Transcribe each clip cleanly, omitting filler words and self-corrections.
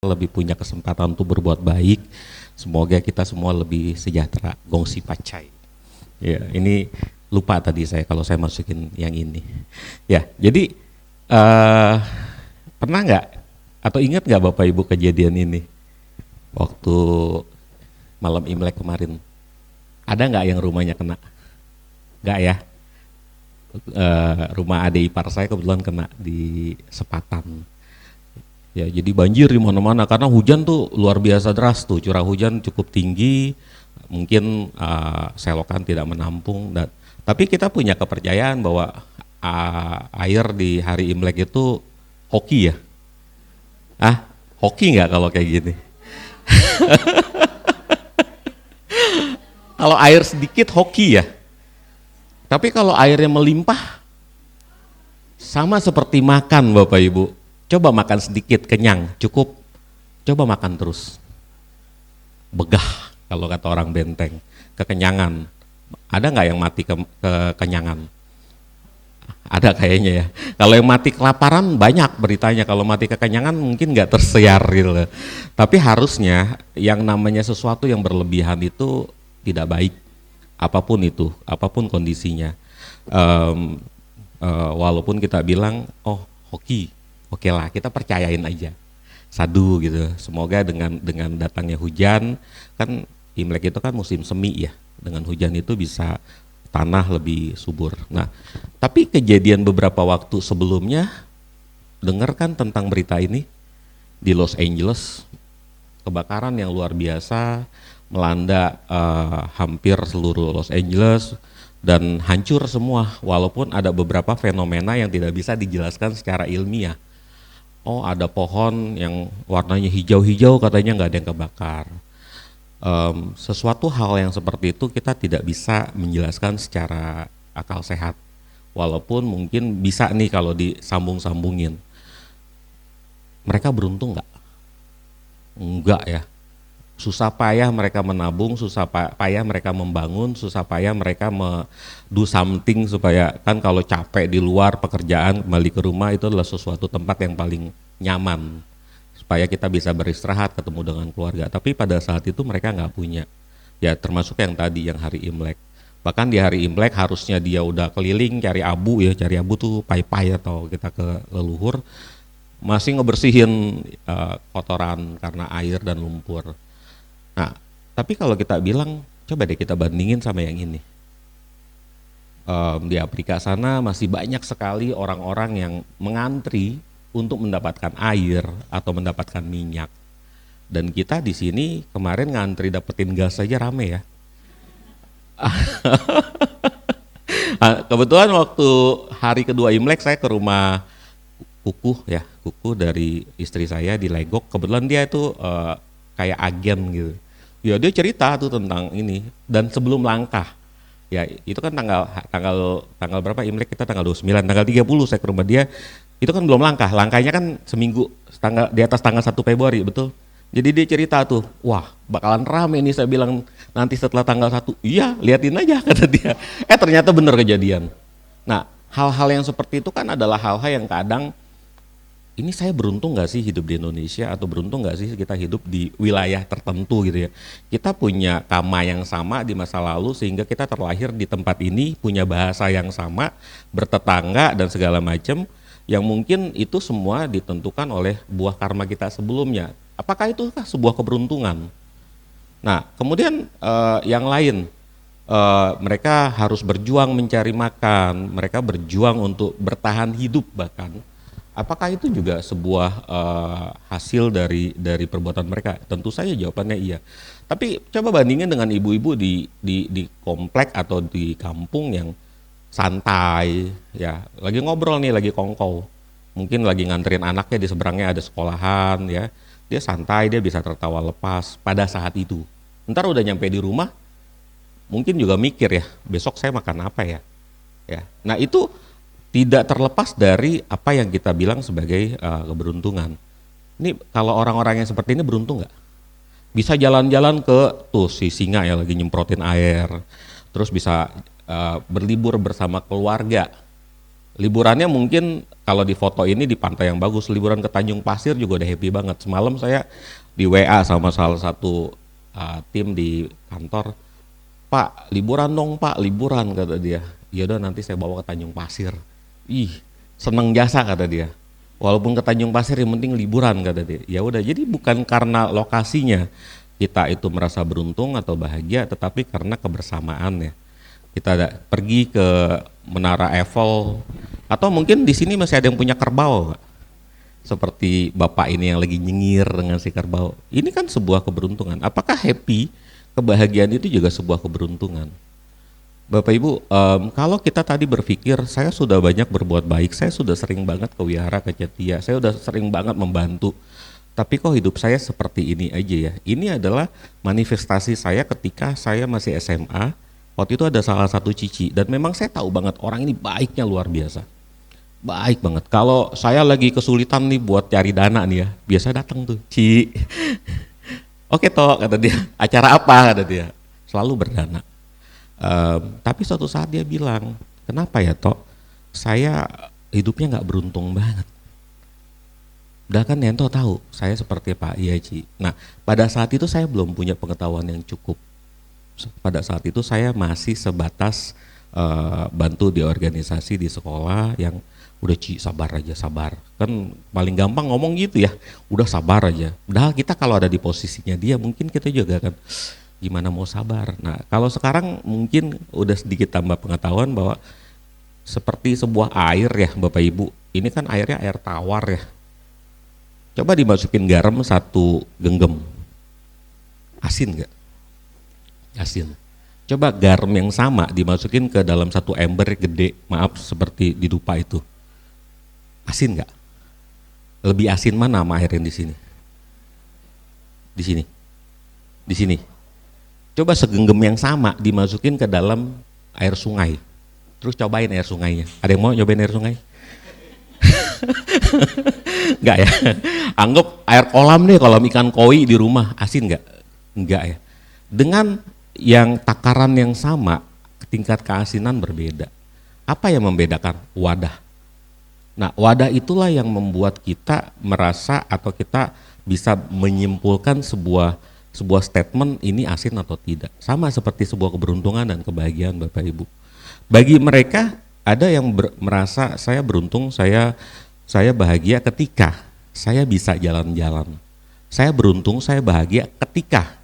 lebih punya kesempatan untuk berbuat baik. Semoga kita semua lebih sejahtera. Gongsi pacai. Ya, ini lupa tadi saya kalau saya masukin yang ini. Ya, jadi pernah nggak atau ingat nggak Bapak Ibu kejadian ini waktu malam Imlek kemarin? Ada nggak yang rumahnya kena? Nggak ya? Rumah adik ipar saya kebetulan kena di Sepatan. Ya, jadi banjir di mana-mana karena hujan tuh luar biasa deras tuh, curah hujan cukup tinggi, mungkin selokan tidak menampung. Tapi kita punya kepercayaan bahwa air di hari Imlek itu hoki ya. Hoki nggak kalau kayak gini? Kalau air sedikit hoki ya. Tapi kalau airnya melimpah, sama seperti makan Bapak Ibu. Coba makan sedikit, kenyang, cukup. Coba makan terus. Begah, kalau kata orang Benteng. Kekenyangan. Ada nggak yang mati kekenyangan? Ada kayaknya ya. Kalau yang mati kelaparan banyak beritanya. Kalau mati kekenyangan mungkin nggak tersiar gitu. Tapi harusnya yang namanya sesuatu yang berlebihan itu tidak baik. Apapun itu, apapun kondisinya. Walaupun kita bilang, oh hoki. Oke lah, kita percayain aja, sadu gitu. Semoga dengan datangnya hujan, kan Imlek itu kan musim semi ya, dengan hujan itu bisa tanah lebih subur. Nah, tapi kejadian beberapa waktu sebelumnya, dengar kan tentang berita ini di Los Angeles, kebakaran yang luar biasa melanda hampir seluruh Los Angeles dan hancur semua. Walaupun ada beberapa fenomena yang tidak bisa dijelaskan secara ilmiah. Oh, ada pohon yang warnanya hijau-hijau katanya nggak ada yang kebakar. Sesuatu hal yang seperti itu kita tidak bisa menjelaskan secara akal sehat. Walaupun mungkin bisa nih kalau disambung-sambungin. Mereka beruntung nggak? Enggak ya. Susah payah mereka menabung, susah payah mereka membangun, susah payah mereka do something supaya kan kalau capek di luar pekerjaan kembali ke rumah itu adalah sesuatu tempat yang paling nyaman supaya kita bisa beristirahat ketemu dengan keluarga. Tapi pada saat itu mereka nggak punya. Ya termasuk yang tadi yang hari Imlek. Bahkan di hari Imlek harusnya dia udah keliling cari abu ya, cari abu tuh pai-pai atau kita ke leluhur masih ngebersihin kotoran karena air dan lumpur. Nah, tapi kalau kita bilang, coba deh kita bandingin sama yang ini. Di Afrika sana masih banyak sekali orang-orang yang mengantri untuk mendapatkan air atau mendapatkan minyak. Dan kita di sini kemarin ngantri dapetin gas saja rame ya. Kebetulan waktu hari kedua Imlek saya ke rumah kuku dari istri saya di Legok. Kebetulan dia itu kayak agen gitu. Ya dia cerita tuh tentang ini dan sebelum langkah. Ya itu kan tanggal berapa Imlek kita tanggal 29, tanggal 30 saya ke rumah dia. Itu kan belum langkah. Langkahnya kan seminggu di atas tanggal 1 Februari, betul. Jadi dia cerita tuh, wah bakalan rame nih saya bilang nanti setelah tanggal 1. Iya, liatin aja kata dia. Ternyata bener kejadian. Nah, hal-hal yang seperti itu kan adalah hal-hal yang kadang ini saya beruntung nggak sih hidup di Indonesia atau beruntung nggak sih kita hidup di wilayah tertentu gitu ya. Kita punya kama yang sama di masa lalu sehingga kita terlahir di tempat ini, punya bahasa yang sama, bertetangga dan segala macam yang mungkin itu semua ditentukan oleh buah karma kita sebelumnya. Apakah itu sebuah keberuntungan? Nah kemudian yang lain, mereka harus berjuang mencari makan, mereka berjuang untuk bertahan hidup bahkan. Apakah itu juga sebuah hasil dari perbuatan mereka? Tentu saja jawabannya iya. Tapi coba bandingin dengan ibu-ibu di komplek atau di kampung yang santai, ya lagi ngobrol nih, lagi kongkow. Mungkin lagi nganterin anaknya di seberangnya ada sekolahan, ya dia santai, dia bisa tertawa lepas pada saat itu. Ntar udah nyampe di rumah, mungkin juga mikir ya, besok saya makan apa ya? Ya, nah itu tidak terlepas dari apa yang kita bilang sebagai keberuntungan. Ini kalau orang-orang yang seperti ini beruntung nggak? Bisa jalan-jalan ke tuh si singa ya lagi nyemprotin air, terus bisa berlibur bersama keluarga, Liburannya mungkin kalau di foto ini di pantai yang bagus, liburan ke Tanjung Pasir juga udah happy banget. Semalam saya di WA sama salah satu tim di kantor, Pak liburan dong Pak, liburan kata dia. Ya udah nanti saya bawa ke Tanjung Pasir. Ih, seneng jasa kata dia. Walaupun ke Tanjung Pasir yang penting liburan kata dia. Ya udah, jadi bukan karena lokasinya kita itu merasa beruntung atau bahagia, tetapi karena kebersamaan ya. Kita pergi ke Menara Eiffel, atau mungkin di sini masih ada yang punya kerbau, Pak. Seperti Bapak ini yang lagi nyengir dengan si kerbau. Ini kan sebuah keberuntungan. Apakah happy, kebahagiaan itu juga sebuah keberuntungan? Bapak Ibu, kalau kita tadi berpikir saya sudah banyak berbuat baik, saya sudah sering banget ke wihara, ke Cetia, saya sudah sering banget membantu, tapi kok hidup saya seperti ini aja ya. Ini adalah manifestasi saya ketika saya masih SMA. Waktu itu ada salah satu cici, dan memang saya tahu banget orang ini baiknya luar biasa. Baik banget. Kalau saya lagi kesulitan nih buat cari dana nih ya, biasa datang tuh, Ci. Oke toh, kata dia, acara apa, kata dia. Selalu berdana. Tapi suatu saat dia bilang, kenapa ya Tok, saya hidupnya nggak beruntung banget. Udah kan Nento tahu, saya seperti Pak Iya Ci. Nah pada saat itu saya belum punya pengetahuan yang cukup. Pada saat itu saya masih sebatas bantu di organisasi di sekolah yang udah Ci sabar aja sabar. Kan paling gampang ngomong gitu ya, udah sabar aja. Padahal kita kalau ada di posisinya dia mungkin kita juga kan gimana mau sabar. Nah kalau sekarang mungkin udah sedikit tambah pengetahuan bahwa seperti sebuah air ya Bapak Ibu, ini kan airnya air tawar ya. Coba dimasukin garam 1 genggam, asin nggak? Asin. Coba garam yang sama dimasukin ke dalam 1 ember gede, maaf seperti di dupa itu, asin nggak? Lebih asin mana sama air yang di sini? Di sini, di sini. Coba segenggam yang sama dimasukin ke dalam air sungai. Terus cobain air sungainya. Ada yang mau nyobain air sungai? Enggak ya? Anggap air kolam deh, kolam ikan koi di rumah, asin enggak? Enggak ya. Dengan yang takaran yang sama, tingkat keasinan berbeda. Apa yang membedakan? Wadah. Nah wadah itulah yang membuat kita merasa atau kita bisa menyimpulkan sebuah statement ini asin atau tidak. Sama seperti sebuah keberuntungan dan kebahagiaan Bapak Ibu. Bagi mereka ada yang merasa saya beruntung, saya bahagia ketika saya bisa jalan-jalan. Saya beruntung, saya bahagia ketika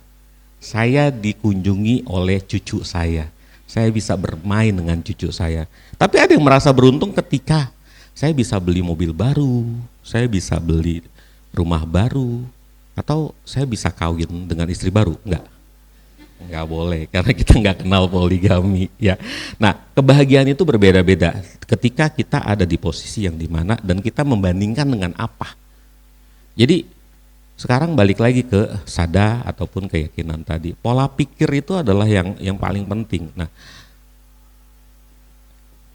saya dikunjungi oleh cucu saya. Saya bisa bermain dengan cucu saya. Tapi ada yang merasa beruntung ketika saya bisa beli mobil baru, saya bisa beli rumah baru, atau saya bisa kawin dengan istri baru. Enggak boleh, karena kita enggak kenal poligami ya. Nah kebahagiaan itu berbeda-beda ketika kita ada di posisi yang dimana dan kita membandingkan dengan apa. Jadi sekarang balik lagi ke sada ataupun keyakinan tadi, pola pikir itu adalah yang paling penting. Nah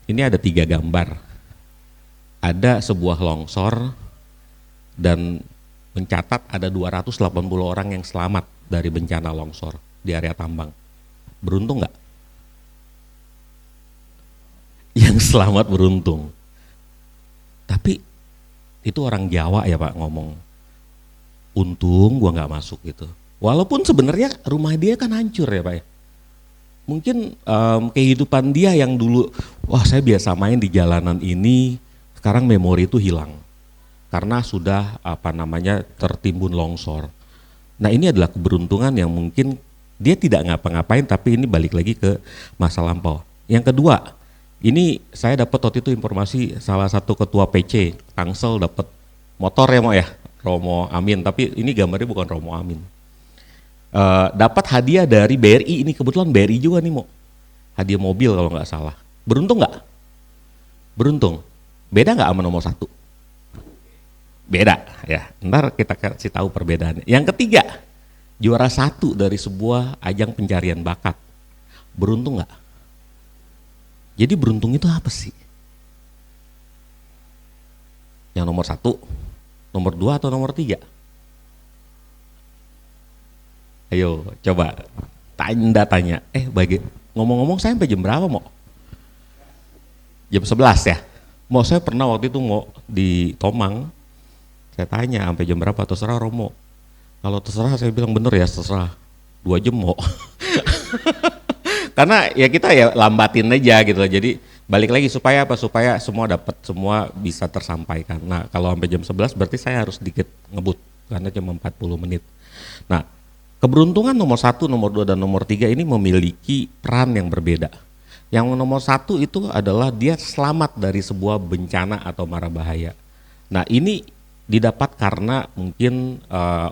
ini ada 3 gambar, ada sebuah longsor dan mencatat ada 280 orang yang selamat dari bencana longsor di area tambang. Beruntung nggak? Yang selamat beruntung. Tapi itu orang Jawa ya Pak ngomong, untung gua nggak masuk gitu. Walaupun sebenarnya rumah dia kan hancur ya Pak ya. Mungkin kehidupan dia yang dulu, wah saya biasa main di jalanan ini, sekarang memori itu hilang. Karena sudah tertimbun longsor. Nah ini adalah keberuntungan yang mungkin dia tidak ngapa-ngapain, tapi ini balik lagi ke masa lampau. Yang kedua, ini saya dapat waktu itu informasi salah satu ketua PC Tangsel dapat motor ya Mo ya, Romo Amin, tapi ini gambarnya bukan Romo Amin. Dapat hadiah dari BRI, ini kebetulan BRI juga nih Mo, hadiah mobil kalau nggak salah. Beruntung nggak? Beruntung. Beda nggak sama nomor 1? Beda ya, ntar kita kasih tahu perbedaannya. Yang ketiga, juara 1 dari sebuah ajang pencarian bakat. Beruntung nggak? Jadi beruntung itu apa sih? Yang nomor 1, nomor 2 atau nomor 3? Ayo coba tanya. Ngomong-ngomong saya sampai jam berapa Mo? Jam 11 ya? Mau saya pernah waktu itu mau di Tomang, saya tanya sampai jam berapa, terserah Romo. Kalau terserah saya bilang bener ya terserah, 2 jam mau. Karena ya kita ya lambatin aja gitu. Jadi balik lagi supaya apa? Supaya semua dapat, semua bisa tersampaikan. Nah kalau sampai jam 11 berarti saya harus sedikit ngebut karena cuma 40 menit. Nah keberuntungan nomor 1, nomor 2, dan nomor 3 ini memiliki peran yang berbeda. Yang nomor 1 itu adalah dia selamat dari sebuah bencana atau mara bahaya. Nah ini didapat karena mungkin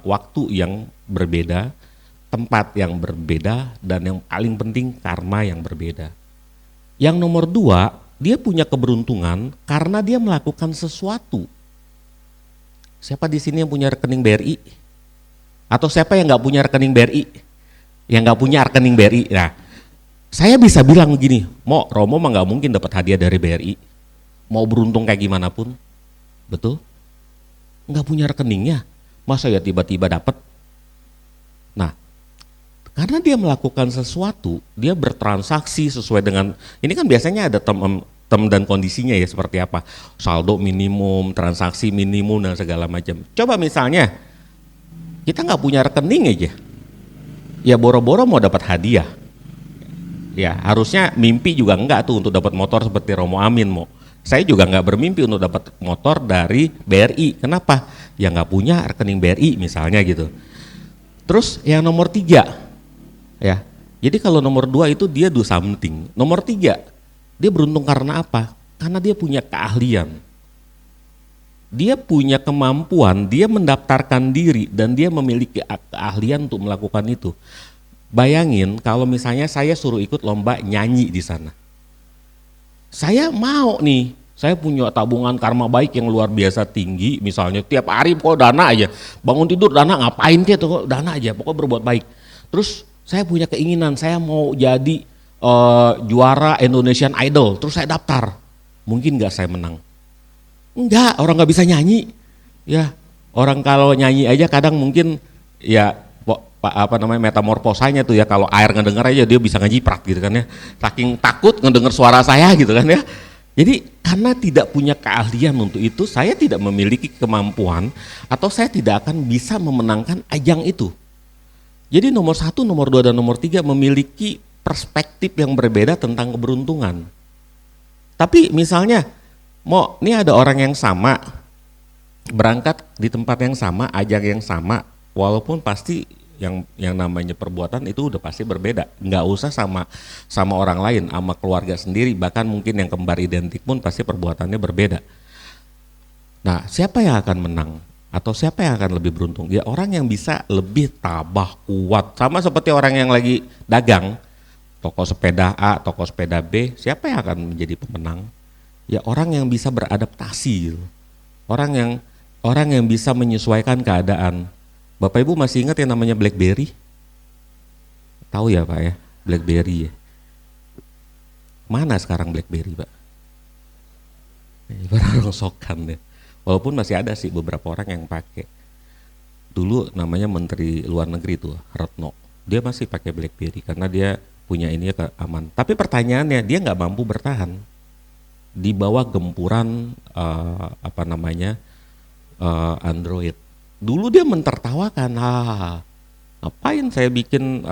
waktu yang berbeda, tempat yang berbeda, dan yang paling penting karma yang berbeda. Yang nomor 2, dia punya keberuntungan karena dia melakukan sesuatu. Siapa di sini yang punya rekening BRI? Atau siapa yang nggak punya rekening BRI? Yang nggak punya rekening BRI? Nah, saya bisa bilang begini, Romo mah nggak mungkin dapat hadiah dari BRI. Mau beruntung kayak gimana pun, betul? Nggak punya rekeningnya, masa ya tiba-tiba dapat? Nah, karena dia melakukan sesuatu, dia bertransaksi sesuai dengan, ini kan biasanya ada term dan kondisinya ya seperti apa, saldo minimum, transaksi minimum dan segala macam. Coba misalnya kita nggak punya rekening aja, ya boro-boro mau dapat hadiah. Ya harusnya mimpi juga enggak tuh untuk dapat motor seperti Romo Amin mau. Saya juga nggak bermimpi untuk dapat motor dari BRI. Kenapa? Ya nggak punya rekening BRI misalnya gitu. Terus yang nomor 3, ya. Jadi kalau nomor 2 itu dia do something. Nomor 3, dia beruntung karena apa? Karena dia punya keahlian. Dia punya kemampuan, dia mendaftarkan diri dan dia memiliki keahlian untuk melakukan itu. Bayangin kalau misalnya saya suruh ikut lomba nyanyi di sana. Saya mau nih, saya punya tabungan karma baik yang luar biasa tinggi, misalnya tiap hari pokoknya dana aja, bangun tidur dana, ngapain dia tuh dana aja, pokoknya berbuat baik. Terus saya punya keinginan, saya mau jadi juara Indonesian Idol, terus saya daftar, mungkin nggak saya menang? Enggak, orang nggak bisa nyanyi, ya orang kalau nyanyi aja kadang mungkin ya metamorfosanya tuh ya, kalau air ngedenger aja dia bisa ngejiprat gitu kan ya, saking takut ngedenger suara saya gitu kan ya. Jadi karena tidak punya keahlian untuk itu, saya tidak memiliki kemampuan atau saya tidak akan bisa memenangkan ajang itu. Jadi nomor 1, nomor 2, dan nomor 3 memiliki perspektif yang berbeda tentang keberuntungan. Tapi misalnya, ini ada orang yang sama, berangkat di tempat yang sama, ajang yang sama, walaupun pasti yang namanya perbuatan itu udah pasti berbeda, nggak usah sama orang lain, sama keluarga sendiri, bahkan mungkin yang kembar identik pun pasti perbuatannya berbeda. Nah, siapa yang akan menang atau siapa yang akan lebih beruntung? Ya orang yang bisa lebih tabah, kuat, sama seperti orang yang lagi dagang, toko sepeda A, toko sepeda B, siapa yang akan menjadi pemenang? Ya orang yang bisa beradaptasi, orang yang bisa menyesuaikan keadaan. Bapak Ibu masih ingat yang namanya BlackBerry? Tahu ya Pak ya, BlackBerry ya. Mana sekarang BlackBerry Pak? Baru rongsokan ya. Walaupun masih ada sih beberapa orang yang pakai. Dulu namanya Menteri Luar Negeri tuh, Retno. Dia masih pakai BlackBerry karena dia punya ini aman. Tapi pertanyaannya, dia nggak mampu bertahan di bawah gempuran Android. Dulu dia mentertawakan, ngapain saya bikin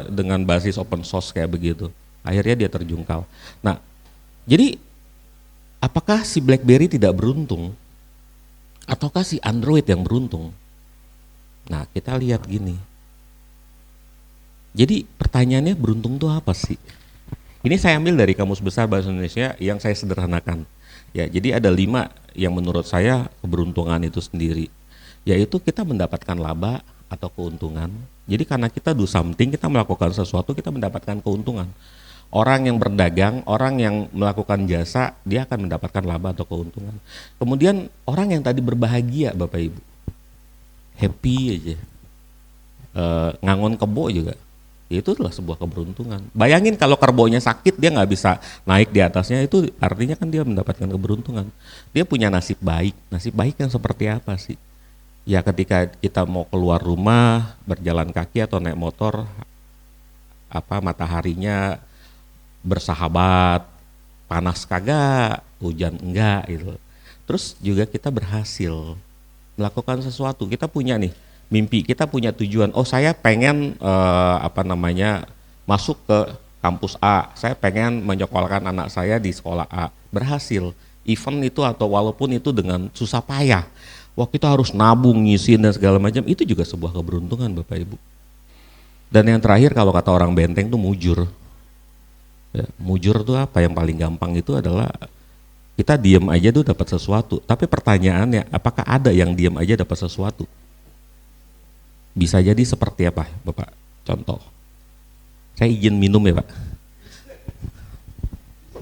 dengan basis open source kayak begitu. Akhirnya dia terjungkal. Nah, jadi apakah si BlackBerry tidak beruntung? Ataukah si Android yang beruntung? Nah, kita lihat gini. Jadi pertanyaannya beruntung itu apa sih? Ini saya ambil dari Kamus Besar Bahasa Indonesia yang saya sederhanakan. Ya, jadi ada 5 yang menurut saya keberuntungan itu sendiri. Yaitu kita mendapatkan laba atau keuntungan. Jadi karena kita do something, kita melakukan sesuatu, kita mendapatkan keuntungan. Orang yang berdagang, orang yang melakukan jasa, dia akan mendapatkan laba atau keuntungan. Kemudian orang yang tadi berbahagia Bapak Ibu, happy aja, ngangon kebo juga, itu adalah sebuah keberuntungan. Bayangin kalau kerbonya sakit, dia nggak bisa naik di atasnya, itu artinya kan dia mendapatkan keberuntungan. Dia punya nasib baik yang seperti apa sih? Ya ketika kita mau keluar rumah, berjalan kaki atau naik motor, mataharinya bersahabat, panas kagak, hujan enggak gitu. Terus juga kita berhasil melakukan sesuatu. Kita punya nih mimpi, kita punya tujuan. Oh, saya pengen masuk ke kampus A. Saya pengen menyekolahkan anak saya di sekolah A. Berhasil. Event itu atau walaupun itu dengan susah payah. Wah, kita harus nabung, ngisiin dan segala macam. Itu juga sebuah keberuntungan Bapak Ibu. Dan yang terakhir kalau kata orang Benteng tuh mujur. Ya, mujur tuh apa? Yang paling gampang itu adalah kita diem aja tuh dapat sesuatu. Tapi pertanyaannya, apakah ada yang diem aja dapat sesuatu? Bisa jadi seperti apa, Bapak? Contoh. Saya izin minum ya, Pak.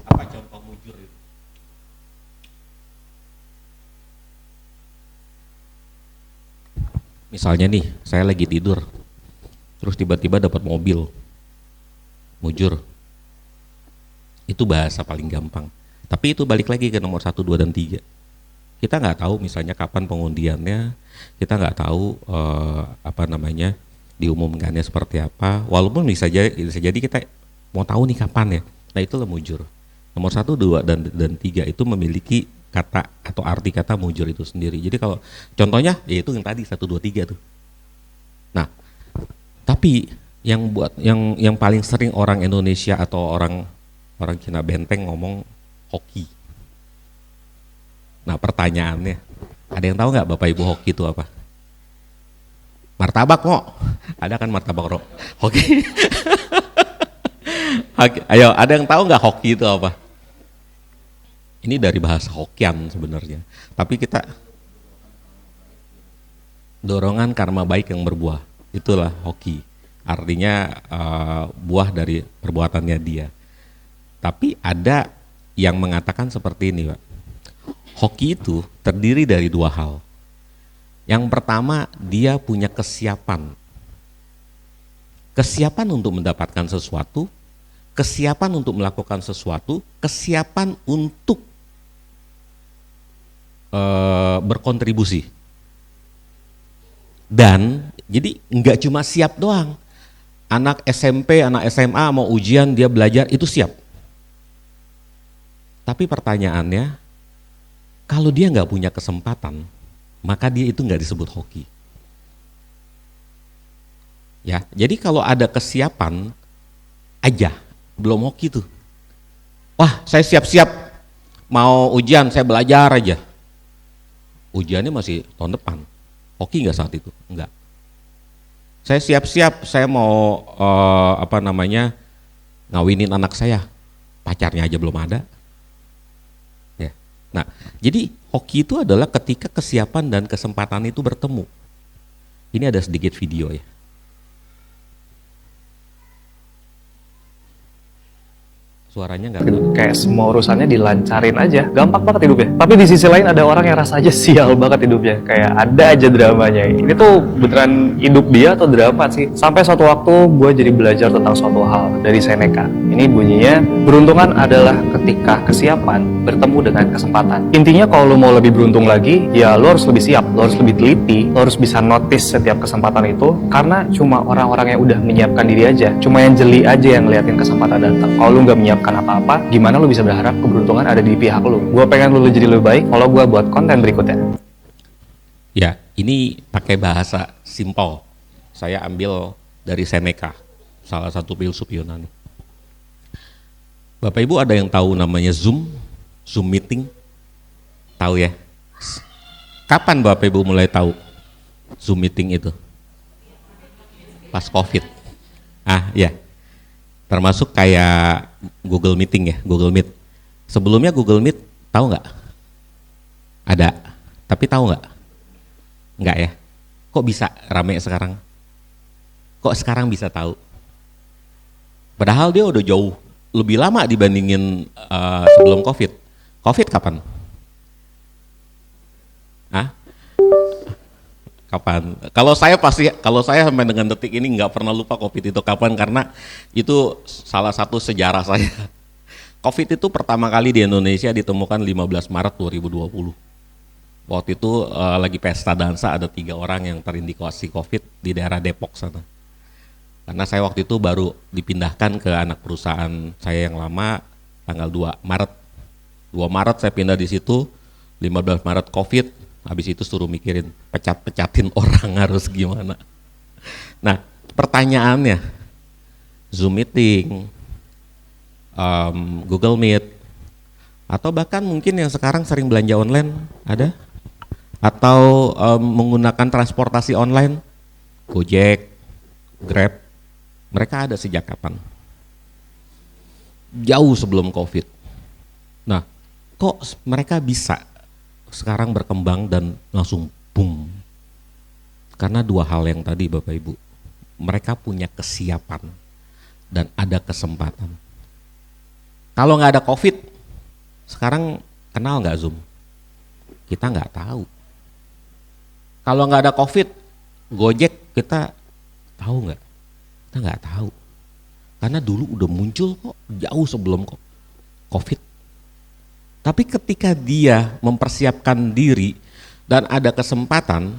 Apa contoh mujur itu? Misalnya nih, saya lagi tidur, terus tiba-tiba dapat mobil. Mujur. Itu bahasa paling gampang. Tapi itu balik lagi ke nomor 1, 2, dan 3. Kita nggak tahu misalnya kapan pengundiannya, kita nggak tahu diumumkannya seperti apa. Walaupun bisa jadi kita mau tahu nih kapan ya. Nah itulah mujur. Nomor 1, 2, dan 3 itu memiliki kata atau arti kata mujur itu sendiri. Jadi kalau contohnya ya itu yang tadi 1, 2, 3 tuh. Nah, tapi yang paling sering orang Indonesia atau orang Cina Benteng ngomong hoki. Nah pertanyaannya, ada yang tahu nggak Bapak Ibu hoki itu apa? Martabak kok, ada kan martabak hoki. Ayo, ada yang tahu nggak hoki itu apa? Ini dari bahasa Hokian sebenarnya. Tapi kita dorongan karma baik yang berbuah, itulah hoki. Artinya buah dari perbuatannya dia. Tapi ada yang mengatakan seperti ini, Pak. Hoki itu terdiri dari 2 hal. Yang pertama, dia punya kesiapan. Kesiapan untuk mendapatkan sesuatu, kesiapan untuk melakukan sesuatu, kesiapan untuk berkontribusi. Dan jadi nggak cuma siap doang. Anak SMP, anak SMA mau ujian dia belajar itu siap. Tapi pertanyaannya, kalau dia nggak punya kesempatan, maka dia itu nggak disebut hoki. Ya, jadi kalau ada kesiapan aja, belum hoki tuh. Wah, saya siap-siap mau ujian, saya belajar aja. Ujiannya masih tahun depan. Hoki nggak saat itu? Enggak. Saya siap-siap, saya mau ngawinin anak saya, pacarnya aja belum ada. Nah, jadi hoki itu adalah ketika kesiapan dan kesempatan itu bertemu. Ini ada sedikit video ya. Suaranya nggak kayak semua urusannya dilancarin aja, gampang banget hidupnya. Tapi di sisi lain ada orang yang rasanya sial banget hidupnya, kayak ada aja dramanya. Ini tuh beneran hidup dia atau drama sih? Sampai suatu waktu gue jadi belajar tentang suatu hal dari Seneca. Ini bunyinya, beruntungan adalah ketika kesiapan bertemu dengan kesempatan. Intinya kalau lo mau lebih beruntung lagi, ya lo harus lebih siap, lo harus lebih teliti, lo harus bisa notice setiap kesempatan itu. Karena cuma orang-orang yang udah menyiapkan diri aja, cuma yang jeli aja yang ngeliatin kesempatan datang. Kalau lo nggak menyiapkan apa-apa, gimana lo bisa berharap keberuntungan ada di pihak lo? Gue pengen lo jadi lebih baik kalau gue buat konten berikutnya. Ya, ini pakai bahasa simpel. Saya ambil dari Seneca, salah satu filsuf Yunani. Bapak Ibu ada yang tahu namanya Zoom meeting? Tahu ya? Kapan Bapak Ibu mulai tahu Zoom meeting itu? Pas COVID. Ya. Termasuk kayak Google Meeting ya, Google Meet. Sebelumnya Google Meet tahu nggak? Ada, tapi tahu nggak? Nggak ya? Kok bisa rame sekarang? Kok sekarang bisa tahu? Padahal dia udah jauh lebih lama dibandingin sebelum COVID. COVID kapan? Kapan? Kalau saya sampai dengan detik ini nggak pernah lupa COVID itu kapan, karena itu salah satu sejarah saya. COVID itu pertama kali di Indonesia ditemukan 15 Maret 2020. Waktu itu lagi pesta dansa, ada 3 orang yang terindikasi COVID di daerah Depok sana. Karena saya waktu itu baru dipindahkan ke anak perusahaan saya yang lama tanggal 2 Maret. 2 Maret saya pindah di situ, 15 Maret COVID, habis itu suruh mikirin pecat-pecatin orang harus gimana. Nah, pertanyaannya, Zoom meeting, Google Meet, atau bahkan mungkin yang sekarang sering belanja online, ada? Atau menggunakan transportasi online, Gojek, Grab, mereka ada sejak kapan? Jauh sebelum COVID. Nah, kok mereka bisa sekarang berkembang dan langsung boom? Karena 2 hal yang tadi Bapak Ibu, mereka punya kesiapan dan ada kesempatan. Kalau nggak ada COVID, sekarang kenal nggak Zoom? Kita nggak tahu. Kalau nggak ada COVID, Gojek kita tahu nggak? Kita nggak tahu. Karena dulu udah muncul kok jauh sebelum COVID. Tapi ketika dia mempersiapkan diri dan ada kesempatan,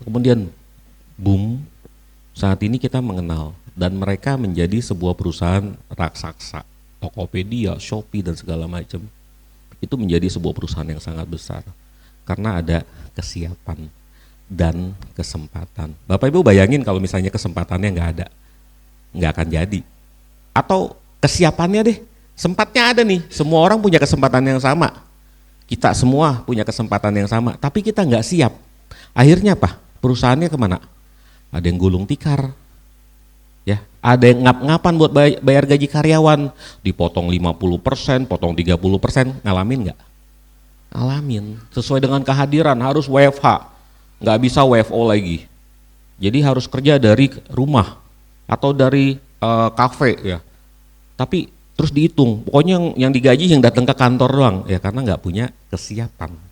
kemudian boom, saat ini kita mengenal dan mereka menjadi sebuah perusahaan raksasa, Tokopedia, Shopee dan segala macam. Itu menjadi sebuah perusahaan yang sangat besar karena ada kesiapan dan kesempatan. Bapak Ibu bayangin kalau misalnya kesempatannya nggak ada, nggak akan jadi. Atau kesiapannya deh, sempatnya ada nih, semua orang punya kesempatan yang sama. Kita semua punya kesempatan yang sama, tapi kita nggak siap. Akhirnya apa? Perusahaannya kemana? Ada yang gulung tikar, ya, ada yang ngap-ngapan buat bayar gaji karyawan, dipotong 50%, potong 30%, ngalamin nggak? Ngalamin, sesuai dengan kehadiran, harus WFH, nggak bisa WFO lagi. Jadi harus kerja dari rumah atau dari kafe ya. Tapi terus dihitung, pokoknya yang digaji yang datang ke kantor doang, ya karena nggak punya kesiapan.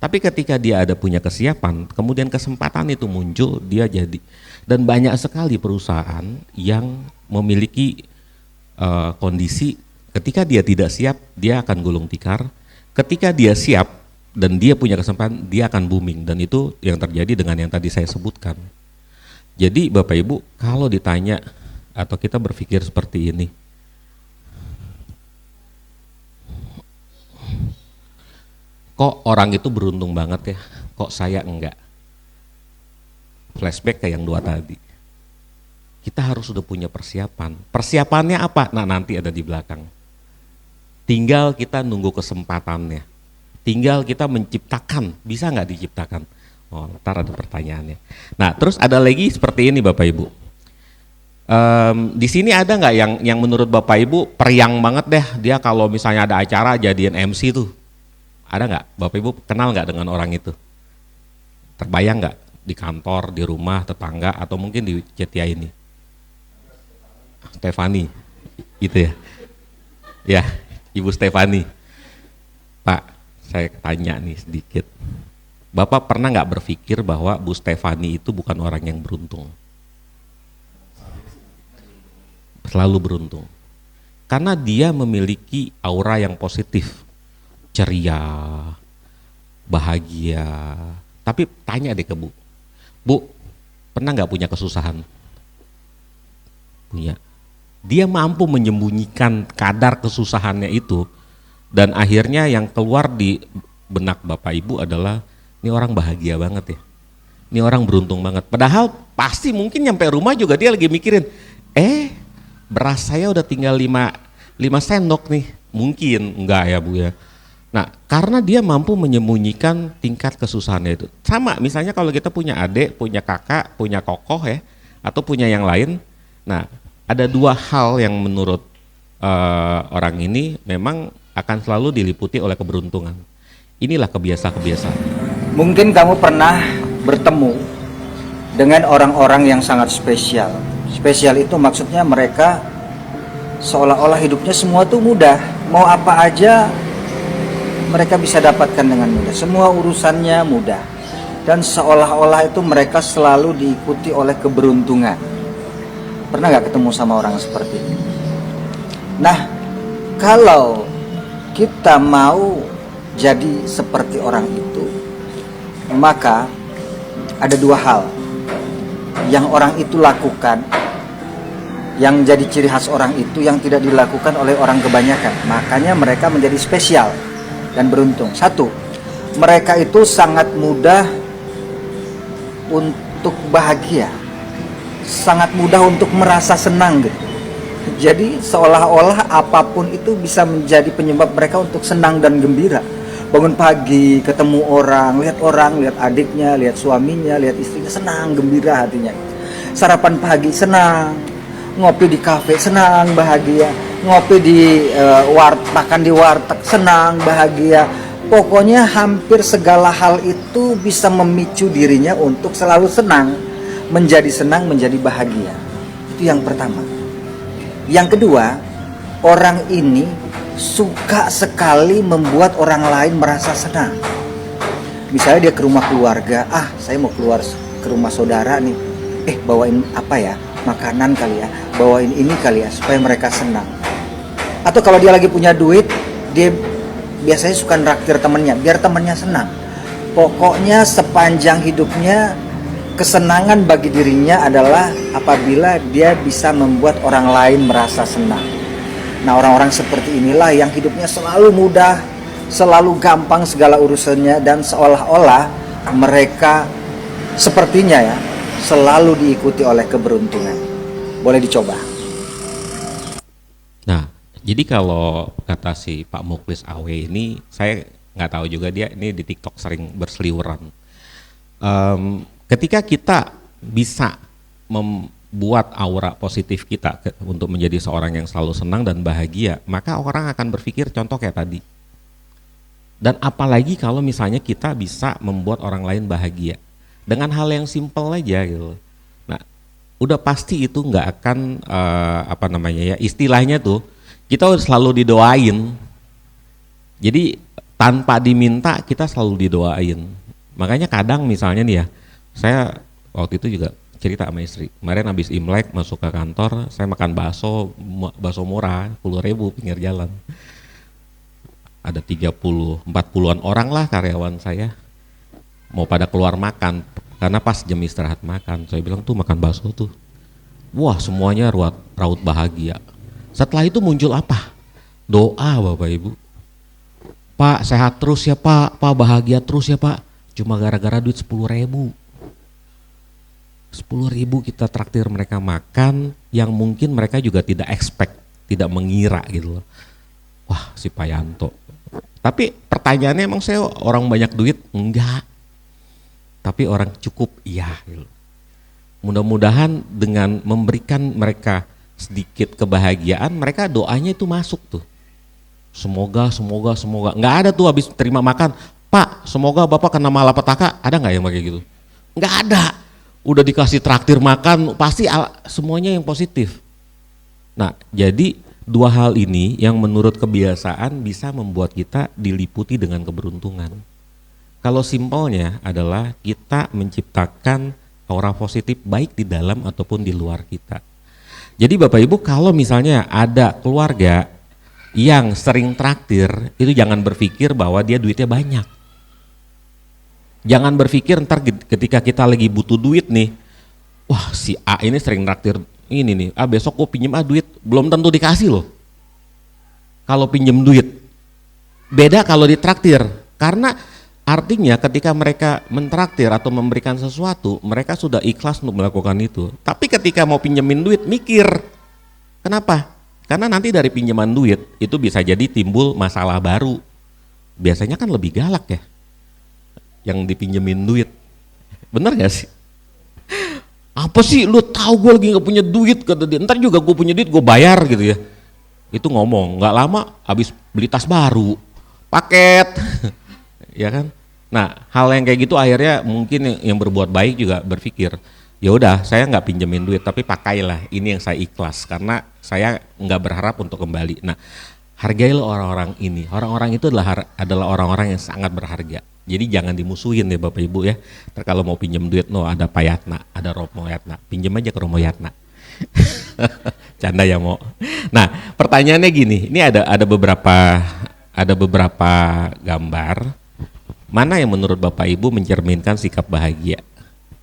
Tapi ketika dia ada punya kesiapan, kemudian kesempatan itu muncul, dia jadi. Dan banyak sekali perusahaan yang memiliki kondisi ketika dia tidak siap, dia akan gulung tikar. Ketika dia siap dan dia punya kesempatan, dia akan booming. Dan itu yang terjadi dengan yang tadi saya sebutkan. Jadi Bapak Ibu, kalau ditanya atau kita berpikir seperti ini, kok orang itu beruntung banget ya, kok saya enggak? Flashback ke yang 2 tadi. Kita harus sudah punya persiapan. Persiapannya apa? Nah nanti ada di belakang. Tinggal kita nunggu kesempatannya. Tinggal kita menciptakan, bisa nggak diciptakan? Oh, ntar ada pertanyaannya. Nah terus ada lagi seperti ini Bapak Ibu. Di sini ada nggak yang menurut Bapak Ibu periang banget deh, dia kalau misalnya ada acara jadian MC tuh? Ada nggak? Bapak Ibu kenal nggak dengan orang itu? Terbayang nggak? Di kantor, di rumah, tetangga, atau mungkin di Cetia ini? Stefani, gitu ya? Ya, Ibu Stefani. Pak, saya tanya nih sedikit. Bapak pernah nggak berpikir bahwa Bu Stefani itu bukan orang yang beruntung? Selalu beruntung. Karena dia memiliki aura yang positif. Ceria, bahagia. Tapi tanya deh ke Bu, pernah nggak punya kesusahan? Punya. Dia mampu menyembunyikan kadar kesusahannya itu, dan akhirnya yang keluar di benak Bapak Ibu adalah, ini orang bahagia banget ya, ini orang beruntung banget. Padahal pasti mungkin nyampe rumah juga dia lagi mikirin, beras saya udah tinggal 5 sendok nih, mungkin enggak ya Bu ya. Nah, karena dia mampu menyembunyikan tingkat kesusahannya itu. Sama, misalnya kalau kita punya adik, punya kakak, punya kokoh ya, atau punya yang lain. Nah, ada 2 hal yang menurut orang ini memang akan selalu diliputi oleh keberuntungan. Inilah kebiasaan-kebiasaan. Mungkin kamu pernah bertemu dengan orang-orang yang sangat spesial. Spesial itu maksudnya mereka seolah-olah hidupnya semua tuh mudah. Mau apa aja mereka bisa dapatkan dengan mudah, semua urusannya mudah, dan seolah-olah itu mereka selalu diikuti oleh keberuntungan. Pernah gak ketemu sama orang seperti ini? Nah, kalau kita mau jadi seperti orang itu, maka ada 2 hal yang orang itu lakukan, yang jadi ciri khas orang itu yang tidak dilakukan oleh orang kebanyakan. Makanya mereka menjadi spesial. dan beruntung. Satu, mereka itu sangat mudah untuk bahagia, sangat mudah untuk merasa senang gitu. Jadi seolah-olah apapun itu bisa menjadi penyebab mereka untuk senang dan gembira. Bangun pagi, ketemu orang, lihat adiknya, lihat suaminya, lihat istrinya, senang, gembira hatinya. Sarapan pagi senang, ngopi di kafe senang, bahagia, ngopi di makan di warteg senang, bahagia. Pokoknya hampir segala hal itu bisa memicu dirinya untuk selalu senang, menjadi bahagia. Itu yang pertama. Yang kedua, orang ini suka sekali membuat orang lain merasa senang. Misalnya dia ke rumah keluarga, saya mau keluar ke rumah saudara nih, bawain apa ya, makanan kali ya, bawain ini kali ya, supaya mereka senang. Atau kalau dia lagi punya duit, dia biasanya suka nraktir temennya, biar temennya senang. Pokoknya sepanjang hidupnya, kesenangan bagi dirinya adalah apabila dia bisa membuat orang lain merasa senang. Nah, orang-orang seperti inilah yang hidupnya selalu mudah, selalu gampang segala urusannya, dan seolah-olah mereka sepertinya ya selalu diikuti oleh keberuntungan. Boleh dicoba. Nah, jadi kalau kata si Pak Muklis AW ini, saya nggak tahu juga dia ini di TikTok sering berseliweran. Ketika kita bisa membuat aura positif kita untuk menjadi seorang yang selalu senang dan bahagia, maka orang akan berpikir contoh kayak tadi. Dan apalagi kalau misalnya kita bisa membuat orang lain bahagia dengan hal yang simpel aja gitu. Nah, udah pasti itu nggak akan istilahnya tuh kita selalu didoain. Jadi tanpa diminta kita selalu didoain. Makanya kadang misalnya nih ya, saya waktu itu juga cerita sama istri, kemarin habis Imlek masuk ke kantor, saya makan bakso murah, 10.000 pinggir jalan. Ada 40-40an orang lah karyawan saya, mau pada keluar makan, karena pas jam istirahat makan, saya bilang tuh makan bakso tuh, wah semuanya raut bahagia. Setelah itu muncul apa? Doa Bapak Ibu. Pak sehat terus ya Pak bahagia terus ya Pak, cuma gara-gara duit 10.000. 10.000 kita traktir mereka makan yang mungkin mereka juga tidak expect, tidak mengira gitu loh. Wah si Pak Yanto. Tapi pertanyaannya emang saya orang banyak duit? Enggak. Tapi orang cukup? Iya gitu. Mudah-mudahan dengan memberikan mereka sedikit kebahagiaan, mereka doanya itu masuk tuh. Semoga. Enggak ada tuh habis terima makan, Pak semoga Bapak kena malapetaka, ada enggak yang kayak gitu? Enggak ada. Udah dikasih traktir makan, pasti semuanya yang positif. Nah, jadi dua hal ini yang menurut kebiasaan bisa membuat kita diliputi dengan keberuntungan. Kalau simpelnya adalah kita menciptakan aura positif baik di dalam ataupun di luar kita. Jadi Bapak Ibu kalau misalnya ada keluarga yang sering traktir, itu jangan berpikir bahwa dia duitnya banyak. Jangan berpikir ntar ketika kita lagi butuh duit nih, wah si A ini sering traktir ini nih, besok gue pinjem duit, belum tentu dikasih loh. Kalau pinjem duit, beda kalau ditraktir, karena artinya ketika mereka mentraktir atau memberikan sesuatu, mereka sudah ikhlas untuk melakukan itu. Tapi ketika mau pinjemin duit, mikir, kenapa? Karena nanti dari pinjaman duit itu bisa jadi timbul masalah baru. Biasanya kan lebih galak ya yang dipinjemin duit. Bener gak sih? Apa sih lu tahu gue lagi gak punya duit, kata dia, ntar juga gue punya duit gue bayar gitu ya. Itu ngomong, gak lama habis beli tas baru, paket ya kan. Nah hal yang kayak gitu akhirnya mungkin yang berbuat baik juga berpikir, ya udah saya nggak pinjemin duit tapi pakailah ini yang saya ikhlas karena saya nggak berharap untuk kembali. Nah hargailah orang-orang ini, orang-orang itu adalah orang-orang yang sangat berharga. Jadi jangan dimusuhin ya Bapak Ibu ya. Kalau mau pinjam duit, ada Pak Yatna, ada Romo Yatna, pinjam aja ke Romo Yatna. Canda ya Mo. Nah pertanyaannya gini, ini ada beberapa gambar. Mana yang menurut Bapak Ibu mencerminkan sikap bahagia?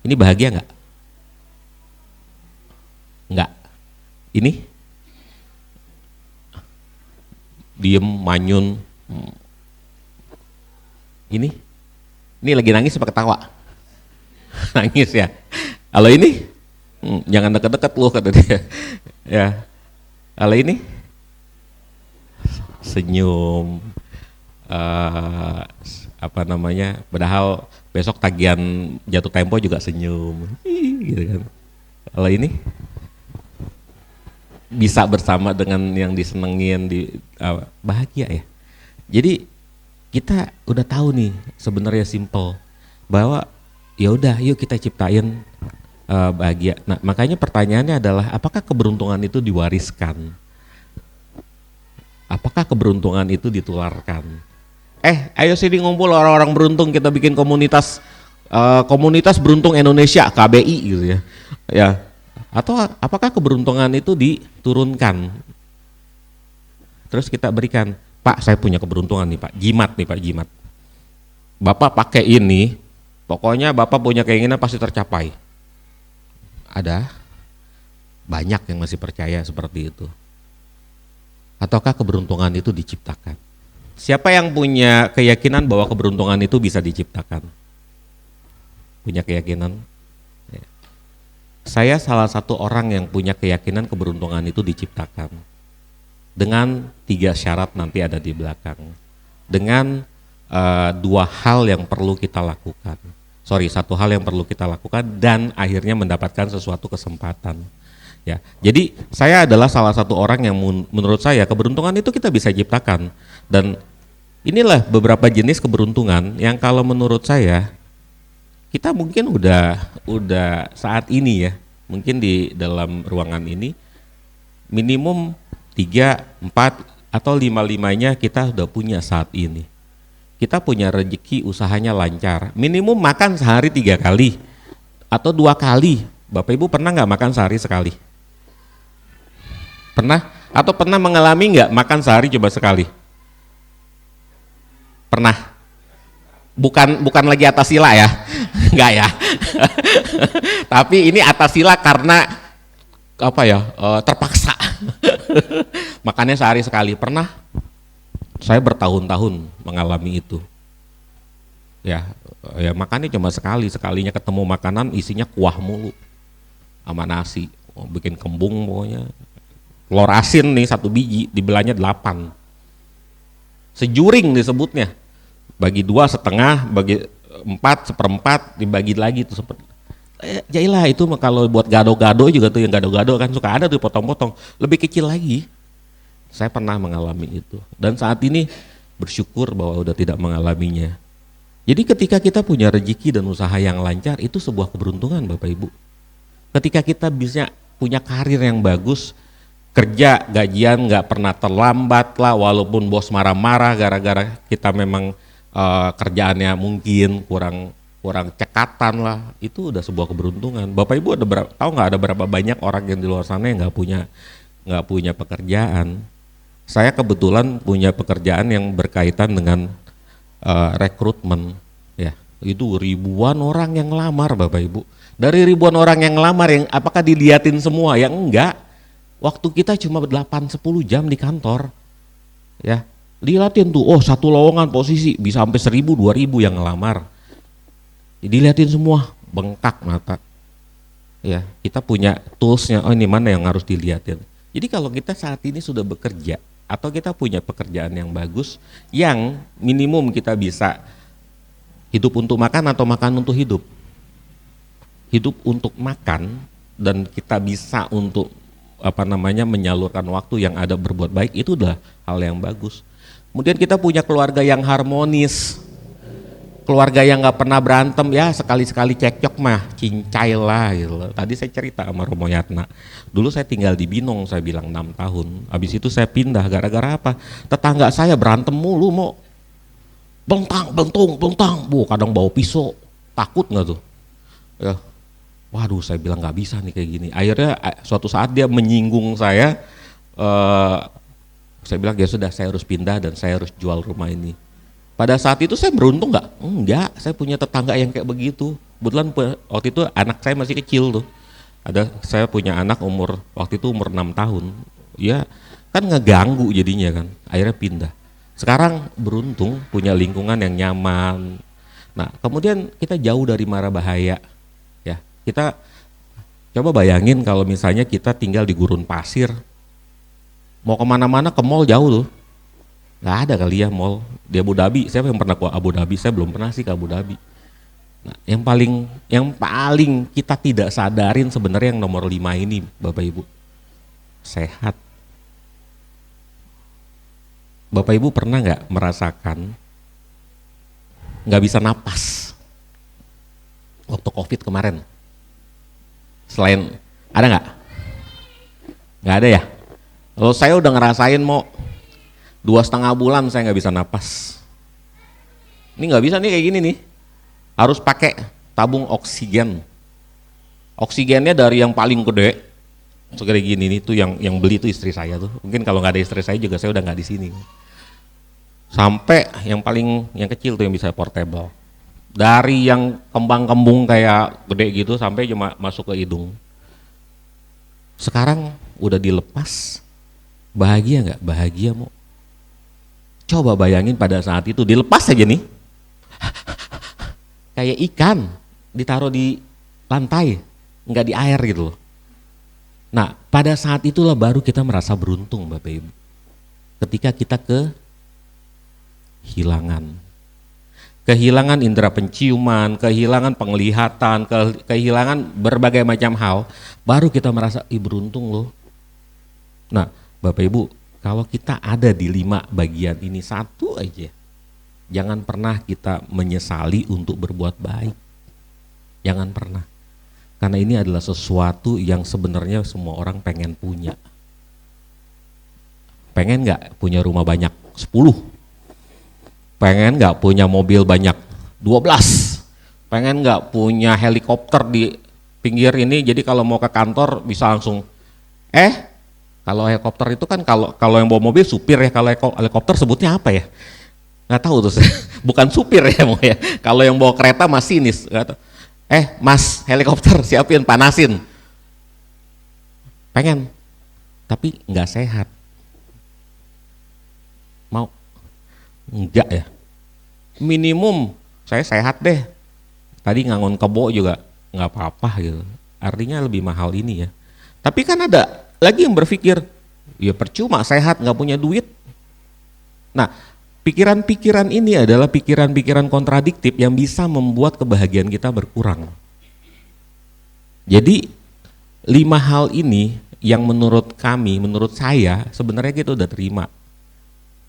Ini bahagia nggak? Nggak. Ini? Diem, manyun, Ini lagi nangis apa ketawa? Nangis ya. Kalau ini, jangan deket-deket lu kata dia. Ya. Kalau ini, senyum. Apa namanya? Padahal besok tagihan jatuh tempo juga senyum. Gitu kan. Kalau ini bisa bersama dengan yang disenengin, bahagia ya. Jadi kita udah tahu nih sebenarnya simple bahwa ya udah yuk kita ciptain bahagia. Nah makanya pertanyaannya adalah apakah keberuntungan itu diwariskan? Apakah keberuntungan itu ditularkan? Ayo sini ngumpul orang-orang beruntung, kita bikin komunitas komunitas beruntung Indonesia KBI gitu ya. Ya. Atau apakah keberuntungan itu diturunkan? Terus kita berikan, Pak saya punya keberuntungan nih Pak, jimat nih Pak, jimat. Bapak pakai ini, pokoknya Bapak punya keinginan pasti tercapai. Ada banyak yang masih percaya seperti itu. Ataukah keberuntungan itu diciptakan? Siapa yang punya keyakinan bahwa keberuntungan itu bisa diciptakan? Punya keyakinan? Saya salah satu orang yang punya keyakinan keberuntungan itu diciptakan dengan 3 syarat nanti ada di belakang, dengan 2 hal yang perlu kita lakukan, 1 hal yang perlu kita lakukan dan akhirnya mendapatkan sesuatu kesempatan. Ya, jadi saya adalah salah satu orang yang menurut saya keberuntungan itu kita bisa ciptakan, dan inilah beberapa jenis keberuntungan yang kalau menurut saya kita mungkin udah saat ini ya, mungkin di dalam ruangan ini minimum 3, 4 atau 5-5-nya kita udah punya saat ini. Kita punya rezeki, usahanya lancar, minimum makan sehari 3 kali atau 2 kali. Bapak Ibu pernah nggak makan sehari sekali? Pernah? Atau pernah mengalami nggak makan sehari coba sekali? Pernah? Bukan lagi atas sila ya, enggak ya. Tapi ini atas sila karena apa ya, terpaksa. Makannya sehari sekali. Pernah? Saya bertahun-tahun mengalami itu. Ya makannya cuma sekalinya ketemu makanan isinya kuah mulu sama nasi, bikin kembung pokoknya. Telur asin nih 1 biji dibelahnya 8. Sejuring disebutnya. Bagi 2,5, bagi 4/4, dibagi lagi tuh seperti. Jailah itu kalau buat gado-gado juga tuh, yang gado-gado kan suka ada tuh potong-potong, lebih kecil lagi. Saya pernah mengalami itu dan saat ini bersyukur bahwa udah tidak mengalaminya. Jadi ketika kita punya rezeki dan usaha yang lancar itu sebuah keberuntungan Bapak Ibu. Ketika kita bisa punya karir yang bagus, kerja gajian nggak pernah terlambat lah, walaupun bos marah-marah gara-gara kita memang kerjaannya mungkin kurang cekatan lah, itu udah sebuah keberuntungan. Bapak Ibu tahu nggak ada berapa banyak orang yang di luar sana yang nggak punya pekerjaan. Saya kebetulan punya pekerjaan yang berkaitan dengan rekrutmen, ya itu ribuan orang yang ngelamar Bapak Ibu. Dari ribuan orang yang ngelamar, yang apakah diliatin semua? Yang enggak. Waktu kita cuma 8-10 jam di kantor, ya. Dilihatin tuh, satu lowongan posisi bisa sampai 1.000-2.000 yang ngelamar. Dilihatin semua, bengkak mata. Ya, kita punya toolsnya, ini mana yang harus dilihatin. Jadi kalau kita saat ini sudah bekerja, atau kita punya pekerjaan yang bagus, yang minimum kita bisa hidup untuk makan atau makan untuk hidup. Hidup untuk makan, dan kita bisa untuk menyalurkan waktu yang ada berbuat baik, itu udah hal yang bagus. Kemudian kita punya keluarga yang harmonis, keluarga yang nggak pernah berantem, ya sekali-sekali cekcok mah cincai lah gitu. Tadi saya cerita sama Romo Yatna, dulu saya tinggal di Binong, saya bilang 6 tahun, habis itu saya pindah gara-gara apa? Tetangga saya berantem mulu, mau bentang, kadang bawa pisau, takut nggak tuh? Ya, waduh saya bilang nggak bisa nih kayak gini. Akhirnya suatu saat dia menyinggung saya bilang ya sudah, saya harus pindah dan saya harus jual rumah ini. Pada saat itu saya beruntung nggak? Enggak, saya punya tetangga yang kayak begitu. Kebetulan waktu itu anak saya masih kecil tuh. Saya punya anak waktu itu umur 6 tahun. Ya kan ngeganggu jadinya kan, akhirnya pindah. Sekarang beruntung punya lingkungan yang nyaman. Nah, kemudian kita jauh dari mara bahaya. Ya, kita coba bayangin kalau misalnya kita tinggal di gurun pasir, mau kemana-mana ke mall jauh tuh. Nggak ada kali ya mall di Abu Dhabi. Siapa yang pernah ke Abu Dhabi? Saya belum pernah sih ke Abu Dhabi. Nah, yang paling kita tidak sadarin sebenarnya yang nomor 5 ini, Bapak Ibu, sehat. Bapak Ibu pernah nggak merasakan nggak bisa napas waktu COVID kemarin? Selain ada nggak? Nggak ada ya. Kalau saya udah ngerasain mau 2,5 bulan saya nggak bisa napas. Ini nggak bisa nih kayak gini nih. Harus pakai tabung oksigen. Oksigennya dari yang paling gede, segede gini nih tuh yang beli itu istri saya tuh. Mungkin kalau nggak ada istri saya juga saya udah nggak di sini. Sampai yang kecil tuh yang bisa portable. Dari yang kembang-kembung kayak gede gitu sampai cuma masuk ke hidung. Sekarang udah dilepas, bahagia nggak? Bahagia mau. Coba bayangin pada saat itu dilepas aja nih, kayak ikan ditaruh di lantai, nggak di air gitu loh. Nah, pada saat itulah baru kita merasa beruntung, Bapak Ibu. Ketika kita kehilangan indera penciuman, kehilangan penglihatan, kehilangan berbagai macam hal, baru kita merasa beruntung loh. Nah, Bapak Ibu, kalau kita ada di 5 bagian ini, satu aja, jangan pernah kita menyesali untuk berbuat baik. Jangan pernah. Karena ini adalah sesuatu yang sebenarnya semua orang pengen punya. Pengen nggak punya rumah banyak? 10. Pengen nggak punya mobil banyak? 12. Pengen nggak punya helikopter di pinggir ini, jadi kalau mau ke kantor bisa langsung. Kalau helikopter itu kan kalau yang bawa mobil supir ya, kalau helikopter sebutnya apa ya? Nggak tahu tuh, bukan supir ya mau ya. Kalau yang bawa kereta masinis. Mas helikopter siapin, panasin. Pengen, tapi nggak sehat. Mau? Enggak ya. Minimum saya sehat deh. Tadi ngangon kebo juga nggak apa-apa gitu. Artinya lebih mahal ini ya. Tapi kan ada lagi yang berpikir, ya percuma sehat nggak punya duit. Nah, pikiran-pikiran ini adalah pikiran-pikiran kontradiktif yang bisa membuat kebahagiaan kita berkurang. Jadi 5 hal ini yang menurut saya sebenarnya kita udah terima.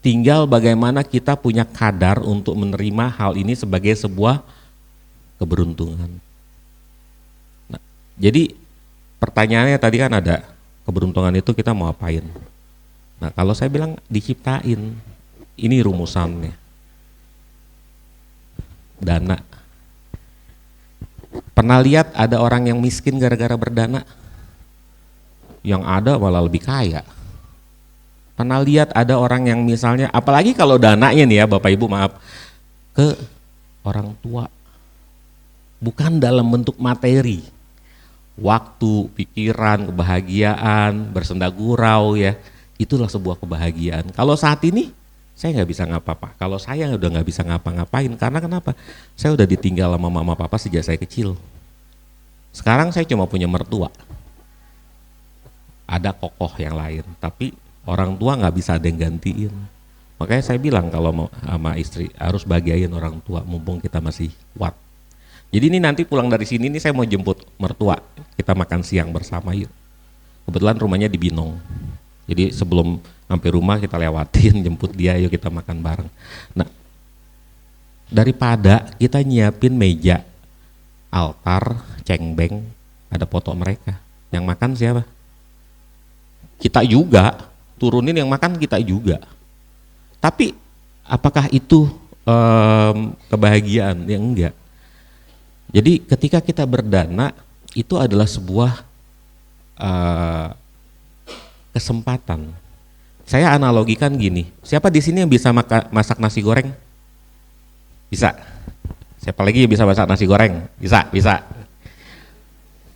Tinggal bagaimana kita punya kadar untuk menerima hal ini sebagai sebuah keberuntungan. Nah, jadi pertanyaannya tadi kan ada, keberuntungan itu kita mau apain? Nah, kalau saya bilang diciptain, ini rumusannya. Dana. Pernah lihat ada orang yang miskin gara-gara berdana? Yang ada malah lebih kaya. Pernah lihat ada orang yang misalnya, apalagi kalau dananya nih ya Bapak Ibu maaf, ke orang tua. Bukan dalam bentuk materi. Waktu, pikiran, kebahagiaan, bersenda gurau ya, itulah sebuah kebahagiaan. Kalau saat ini saya nggak bisa ngapa-apa. Kalau saya udah nggak bisa ngapa-ngapain, karena kenapa? Saya udah ditinggal sama mama papa sejak saya kecil. Sekarang saya cuma punya mertua. Ada kokoh yang lain, tapi orang tua nggak bisa ada yang gantiin. Makanya saya bilang kalau mau sama istri harus bahagiain orang tua, mumpung kita masih kuat. Jadi ini nanti pulang dari sini nih saya mau jemput mertua, kita makan siang bersama yuk. Kebetulan rumahnya di Binong. Jadi sebelum sampai rumah kita lewatin, jemput dia, yuk kita makan bareng. Nah, daripada kita nyiapin meja, altar, cengbeng, ada foto mereka. Yang makan siapa? Kita juga, turunin yang makan kita juga. Tapi apakah itu kebahagiaan? Ya enggak. Jadi ketika kita berdana, itu adalah sebuah kesempatan. Saya analogikan gini, siapa di sini yang bisa masak nasi goreng? Bisa. Siapa lagi yang bisa masak nasi goreng? Bisa.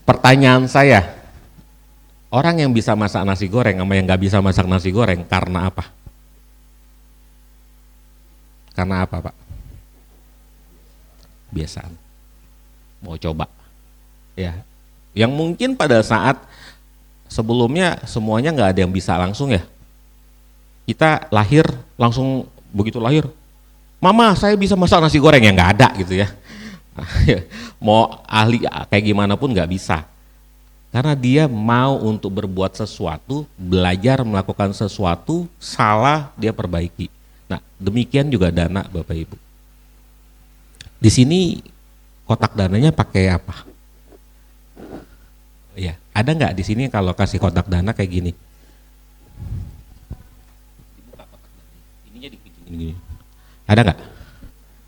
Pertanyaan saya, orang yang bisa masak nasi goreng sama yang nggak bisa masak nasi goreng karena apa? Karena apa, Pak? Kebiasaan. Mau coba. Ya. Yang mungkin pada saat sebelumnya semuanya nggak ada yang bisa langsung ya. Kita lahir langsung begitu lahir, Mama saya bisa masak nasi goreng, ya nggak ada gitu ya. Mau ahli kayak gimana pun nggak bisa. Karena dia mau untuk berbuat sesuatu, belajar melakukan sesuatu, salah dia perbaiki. Nah demikian juga dana Bapak Ibu. Di sini kotak dananya pakai apa? Ya, ada nggak di sini kalau kasih kotak dana kayak gini? Ininya dipicin gini. Ada nggak?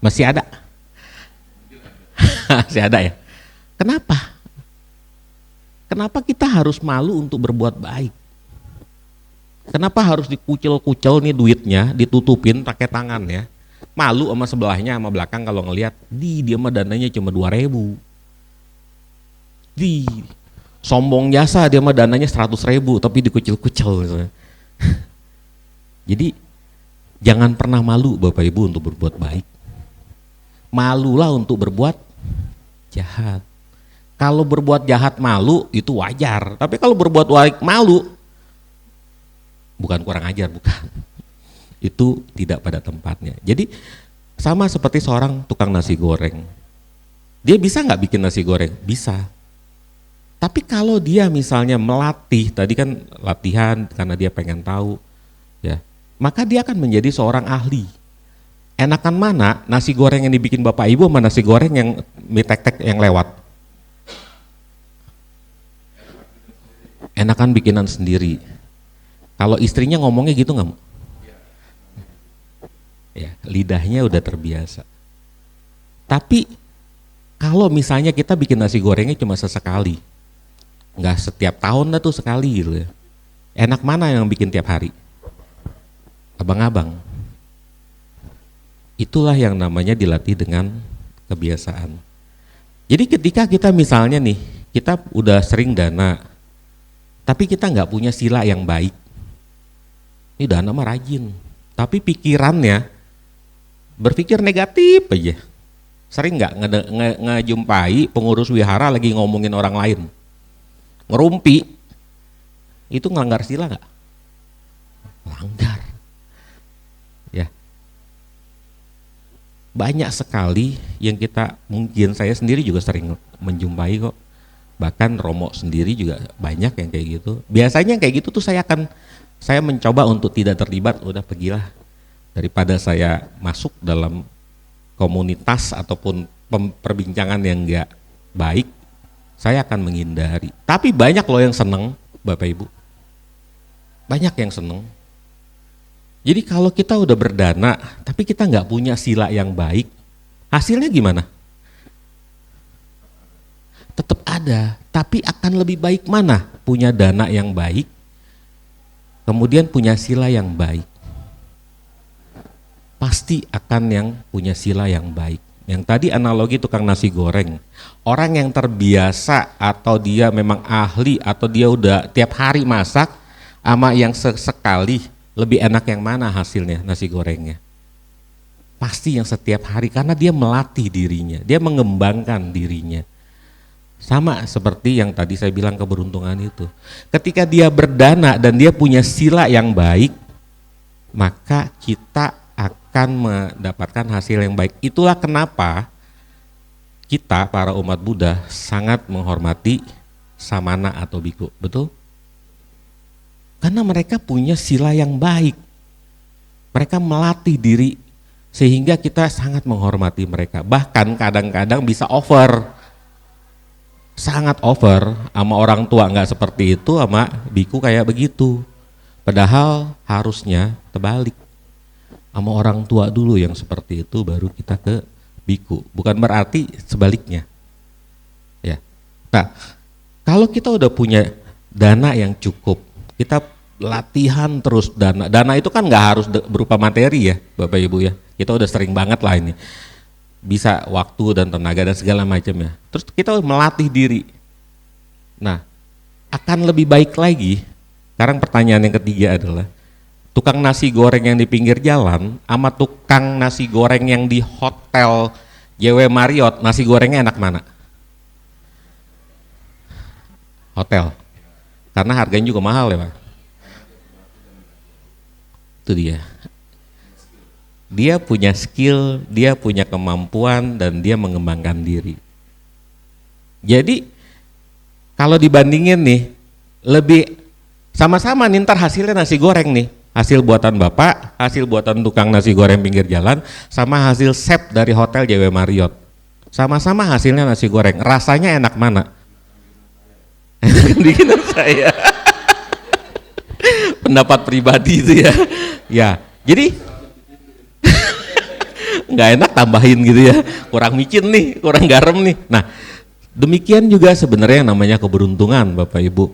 Masih ada? Masih ada ya? Kenapa? Kenapa kita harus malu untuk berbuat baik? Kenapa harus dikucil-kucil nih duitnya, ditutupin pakai tangan ya? Malu sama sebelahnya, sama belakang kalau ngelihat, dia mah dananya cuma 2.000. Sombong jasa dia mah dananya 100.000 tapi dikucil-kucil gitu. Jadi jangan pernah malu Bapak Ibu untuk berbuat baik. Malulah untuk berbuat jahat. Kalau berbuat jahat malu itu wajar, tapi kalau berbuat baik malu bukan kurang ajar, bukan. Itu tidak pada tempatnya. Jadi sama seperti seorang tukang nasi goreng. Dia bisa nggak bikin nasi goreng? Bisa. Tapi kalau dia misalnya melatih, tadi kan latihan karena dia pengen tahu, ya, maka dia akan menjadi seorang ahli. Enakan mana nasi goreng yang dibikin Bapak Ibu sama nasi goreng yang mie tek-tek yang lewat? Enakan bikinan sendiri. Kalau istrinya ngomongnya gitu nggak? Ya, lidahnya udah terbiasa. Tapi kalau misalnya kita bikin nasi gorengnya cuma sesekali, nggak setiap tahun lah tuh sekali gitu ya. Enak mana yang bikin tiap hari? Abang-abang. Itulah yang namanya dilatih dengan kebiasaan. Jadi ketika kita misalnya nih, kita udah sering dana, tapi kita nggak punya sila yang baik. Ini dana mah rajin, tapi pikirannya berpikir negatif aja. Sering nggak ngejumpai pengurus wihara lagi ngomongin orang lain, ngerumpi, itu ngelanggar sila nggak? Langgar. Ya, banyak sekali yang kita, mungkin saya sendiri juga sering menjumpai kok. Bahkan Romo sendiri juga banyak yang kayak gitu. Biasanya kayak gitu tuh saya mencoba untuk tidak terlibat, udah pergilah. Daripada saya masuk dalam komunitas ataupun perbincangan yang enggak baik, saya akan menghindari. Tapi banyak loh yang seneng, Bapak Ibu. Banyak yang seneng. Jadi kalau kita udah berdana, tapi kita nggak punya sila yang baik, hasilnya gimana? Tetap ada, tapi akan lebih baik mana? Punya dana yang baik, kemudian punya sila yang baik. Pasti akan yang punya sila yang baik. Yang tadi analogi tukang nasi goreng, orang yang terbiasa atau dia memang ahli atau dia udah tiap hari masak, sama yang sesekali, lebih enak yang mana hasilnya nasi gorengnya? Pasti yang setiap hari, karena dia melatih dirinya, dia mengembangkan dirinya. Sama seperti yang tadi saya bilang keberuntungan itu. Ketika dia berdana dan dia punya sila yang baik, maka kita akan mendapatkan hasil yang baik. Itulah kenapa kita para umat Buddha sangat menghormati samana atau biku, betul? Karena mereka punya sila yang baik. Mereka melatih diri sehingga kita sangat menghormati mereka. Bahkan kadang-kadang bisa over. Sangat over, sama orang tua nggak seperti itu, sama biku kayak begitu. Padahal harusnya terbalik. Sama orang tua dulu yang seperti itu, baru kita ke biku. Bukan berarti sebaliknya. Ya. Nah, kalau kita udah punya dana yang cukup, kita latihan terus dana. Dana itu kan nggak harus berupa materi ya, Bapak Ibu ya. Kita udah sering banget lah ini. Bisa waktu dan tenaga dan segala macam ya. Terus kita melatih diri. Nah, akan lebih baik lagi. Sekarang pertanyaan yang ketiga adalah, tukang nasi goreng yang di pinggir jalan sama tukang nasi goreng yang di hotel JW Marriott, nasi gorengnya enak mana? Hotel, karena harganya juga mahal ya Pak. Itu dia punya skill, dia punya kemampuan, dan dia mengembangkan diri. Jadi kalau dibandingin nih, lebih sama-sama nih ntar hasilnya nasi goreng nih, hasil buatan bapak, hasil buatan tukang nasi goreng pinggir jalan, sama hasil chef dari hotel JW Marriott. Sama-sama hasilnya nasi goreng, rasanya enak mana? Bikin saya pendapat pribadi itu ya. Ya, jadi nggak enak tambahin gitu ya, kurang micin nih, kurang garam nih. Nah, demikian juga sebenarnya yang namanya keberuntungan Bapak Ibu.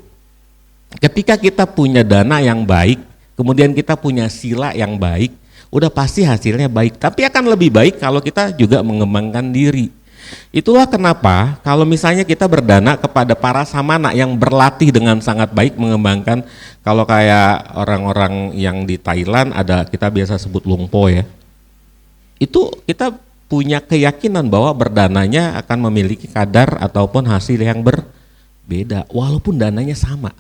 Ketika kita punya dana yang baik, kemudian kita punya sila yang baik, udah pasti hasilnya baik. Tapi akan lebih baik kalau kita juga mengembangkan diri. Itulah kenapa kalau misalnya kita berdana kepada para samana yang berlatih dengan sangat baik mengembangkan, kalau kayak orang-orang yang di Thailand ada, kita biasa sebut lungpo ya, itu kita punya keyakinan bahwa berdananya akan memiliki kadar ataupun hasil yang berbeda walaupun dananya sama.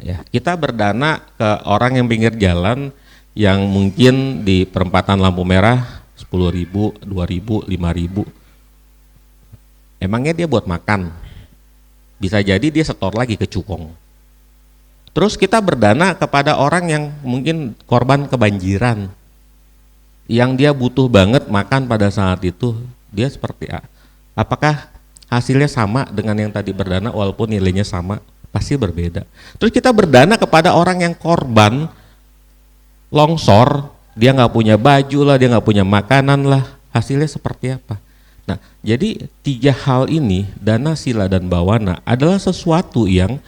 Ya, kita berdana ke orang yang pinggir jalan yang mungkin di perempatan lampu merah 10.000, 2.000, 5.000. Emangnya dia buat makan? Bisa jadi dia setor lagi ke cukong. Terus kita berdana kepada orang yang mungkin korban kebanjiran, yang dia butuh banget makan pada saat itu, dia seperti apakah hasilnya sama dengan yang tadi berdana walaupun nilainya sama? Pasti berbeda. Terus kita berdana kepada orang yang korban longsor, dia nggak punya baju lah, dia nggak punya makanan lah, hasilnya seperti apa? Nah, jadi 3 hal ini, dana, sila, dan bawana adalah sesuatu yang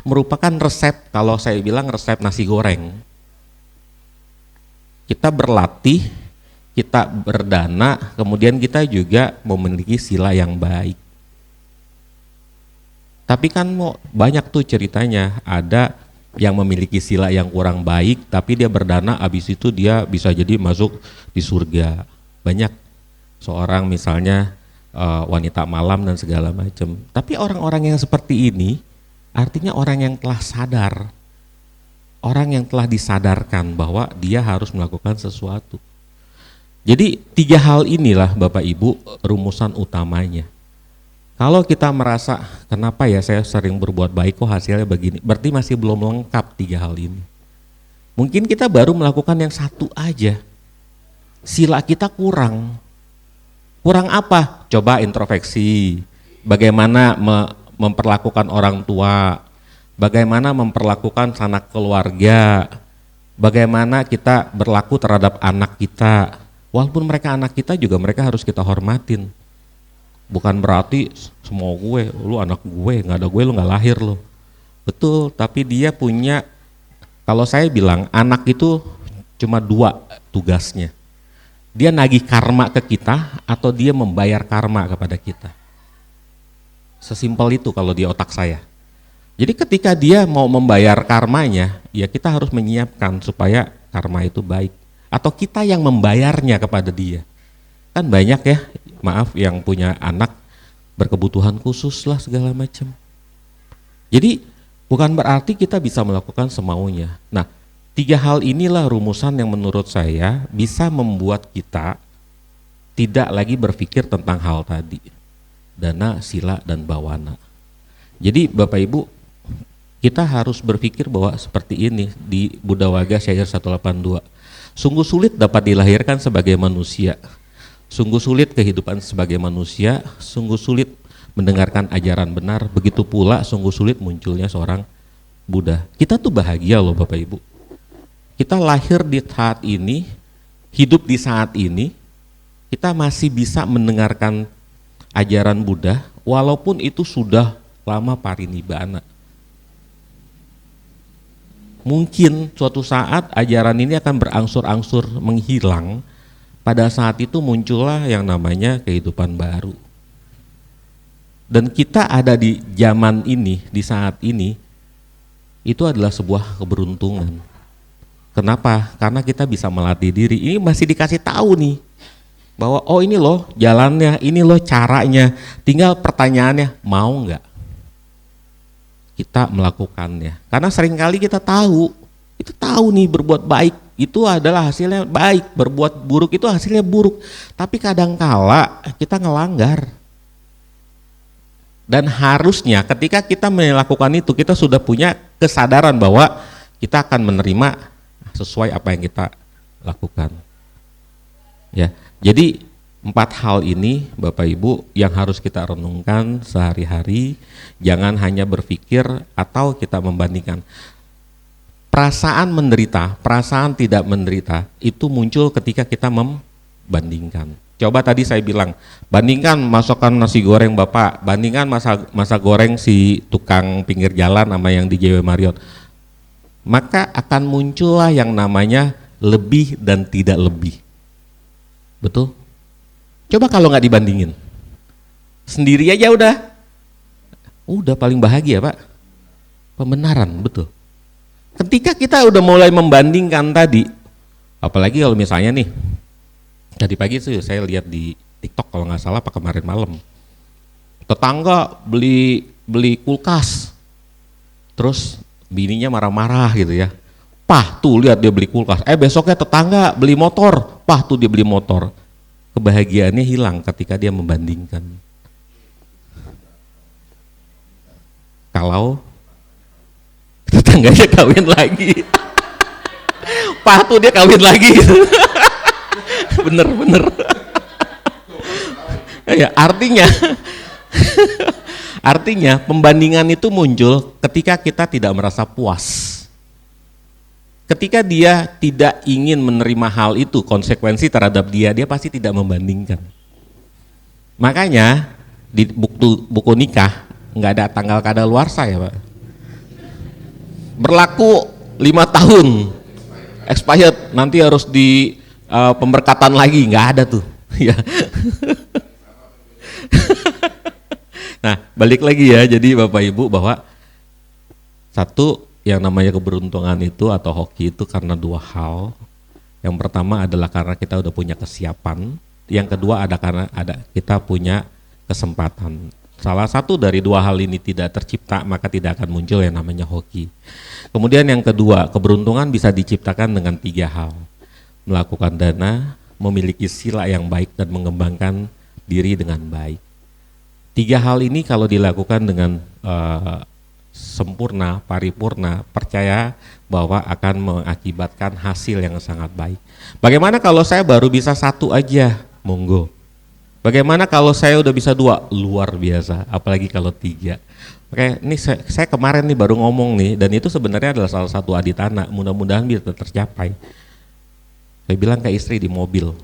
merupakan resep, kalau saya bilang resep nasi goreng. Kita berlatih, kita berdana, kemudian kita juga memiliki sila yang baik. Tapi kan banyak tuh ceritanya, ada yang memiliki sila yang kurang baik, tapi dia berdana, abis itu dia bisa jadi masuk di surga. Banyak seorang misalnya wanita malam dan segala macam. Tapi orang-orang yang seperti ini, artinya orang yang telah sadar, orang yang telah disadarkan bahwa dia harus melakukan sesuatu. Jadi 3 hal inilah Bapak Ibu rumusan utamanya. Kalau kita merasa, kenapa ya saya sering berbuat baik kok hasilnya begini, berarti masih belum lengkap 3 hal ini. Mungkin kita baru melakukan yang satu aja, sila kita kurang. Kurang apa? Coba introspeksi, bagaimana memperlakukan orang tua, bagaimana memperlakukan sanak keluarga, bagaimana kita berlaku terhadap anak kita. Walaupun mereka anak kita juga mereka harus kita hormatin. Bukan berarti semua gue, lu anak gue, nggak ada gue lu nggak lahir lo. Betul, tapi dia punya, kalau saya bilang anak itu cuma 2 tugasnya. Dia nagih karma ke kita atau dia membayar karma kepada kita. Sesimpel itu kalau di otak saya. Jadi ketika dia mau membayar karmanya, ya kita harus menyiapkan supaya karma itu baik. Atau kita yang membayarnya kepada dia. Kan banyak ya, maaf, yang punya anak berkebutuhan khusus lah segala macam. Jadi bukan berarti kita bisa melakukan semaunya. Nah, 3 hal inilah rumusan yang menurut saya bisa membuat kita tidak lagi berpikir tentang hal tadi. Dana, sila, dan bawana. Jadi Bapak Ibu, kita harus berpikir bahwa seperti ini di Budawaga Syair 182. Sungguh sulit dapat dilahirkan sebagai manusia. Sungguh sulit kehidupan sebagai manusia, sungguh sulit mendengarkan ajaran benar, begitu pula sungguh sulit munculnya seorang Buddha. Kita tuh bahagia loh Bapak Ibu. Kita lahir di saat ini, hidup di saat ini, kita masih bisa mendengarkan ajaran Buddha, walaupun itu sudah lama parinibbana. Mungkin suatu saat ajaran ini akan berangsur-angsur menghilang. Pada saat itu muncullah yang namanya kehidupan baru. Dan kita ada di zaman ini, di saat ini, itu adalah sebuah keberuntungan. Kenapa? Karena kita bisa melatih diri. Ini masih dikasih tahu nih bahwa oh ini loh jalannya, ini loh caranya. Tinggal pertanyaannya, mau nggak kita melakukannya? Karena seringkali kita tahu nih berbuat baik itu adalah hasilnya baik, berbuat buruk itu hasilnya buruk. Tapi kadangkala kita ngelanggar. Dan harusnya ketika kita melakukan itu, kita sudah punya kesadaran bahwa kita akan menerima sesuai apa yang kita lakukan. Ya, jadi 4 hal ini Bapak Ibu yang harus kita renungkan sehari-hari. Jangan hanya berpikir atau kita membandingkan. Perasaan menderita, perasaan tidak menderita itu muncul ketika kita membandingkan. Coba tadi saya bilang, bandingkan masakan nasi goreng Bapak, bandingkan masa goreng si tukang pinggir jalan sama yang di JW Marriott. Maka akan muncullah yang namanya lebih dan tidak lebih. Betul? Coba kalau nggak dibandingin, sendiri aja udah paling bahagia Pak. Pembenaran, betul. Ketika kita udah mulai membandingkan tadi, apalagi kalau misalnya nih, tadi pagi sih saya lihat di TikTok kalau nggak salah kemarin malam, tetangga beli kulkas, terus bininya marah-marah gitu ya. Pah tuh lihat dia beli kulkas, besoknya tetangga beli motor, pah tuh dia beli motor. Kebahagiaannya hilang ketika dia membandingkan. Kalau tetangganya kawin lagi, pah tuh dia kawin lagi. Bener. Ya, artinya pembandingan itu muncul ketika kita tidak merasa puas. Ketika dia tidak ingin menerima hal itu, konsekuensi terhadap dia pasti tidak membandingkan. Makanya di buku nikah nggak ada tanggal kadaluarsa ya Pak. Berlaku 5 tahun, expired, nanti harus di pemberkatan lagi, nggak ada tuh. Ya. Nah, balik lagi ya, jadi Bapak Ibu bahwa satu yang namanya keberuntungan itu atau hoki itu karena 2 hal. Yang pertama adalah karena kita udah punya kesiapan, yang kedua karena kita punya kesempatan. Salah satu dari 2 hal ini tidak tercipta, maka tidak akan muncul yang namanya hoki. Kemudian yang kedua, keberuntungan bisa diciptakan dengan 3 hal. Melakukan dana, memiliki sila yang baik dan mengembangkan diri dengan baik. 3 hal ini kalau dilakukan dengan sempurna, paripurna, percaya bahwa akan mengakibatkan hasil yang sangat baik. Bagaimana kalau saya baru bisa 1 aja? Monggo. Bagaimana kalau saya udah bisa 2? Luar biasa, apalagi kalau 3. Oke, ini saya kemarin nih baru ngomong nih, dan itu sebenarnya adalah salah satu aditana, mudah-mudahan bisa tercapai. Saya bilang ke istri di mobil,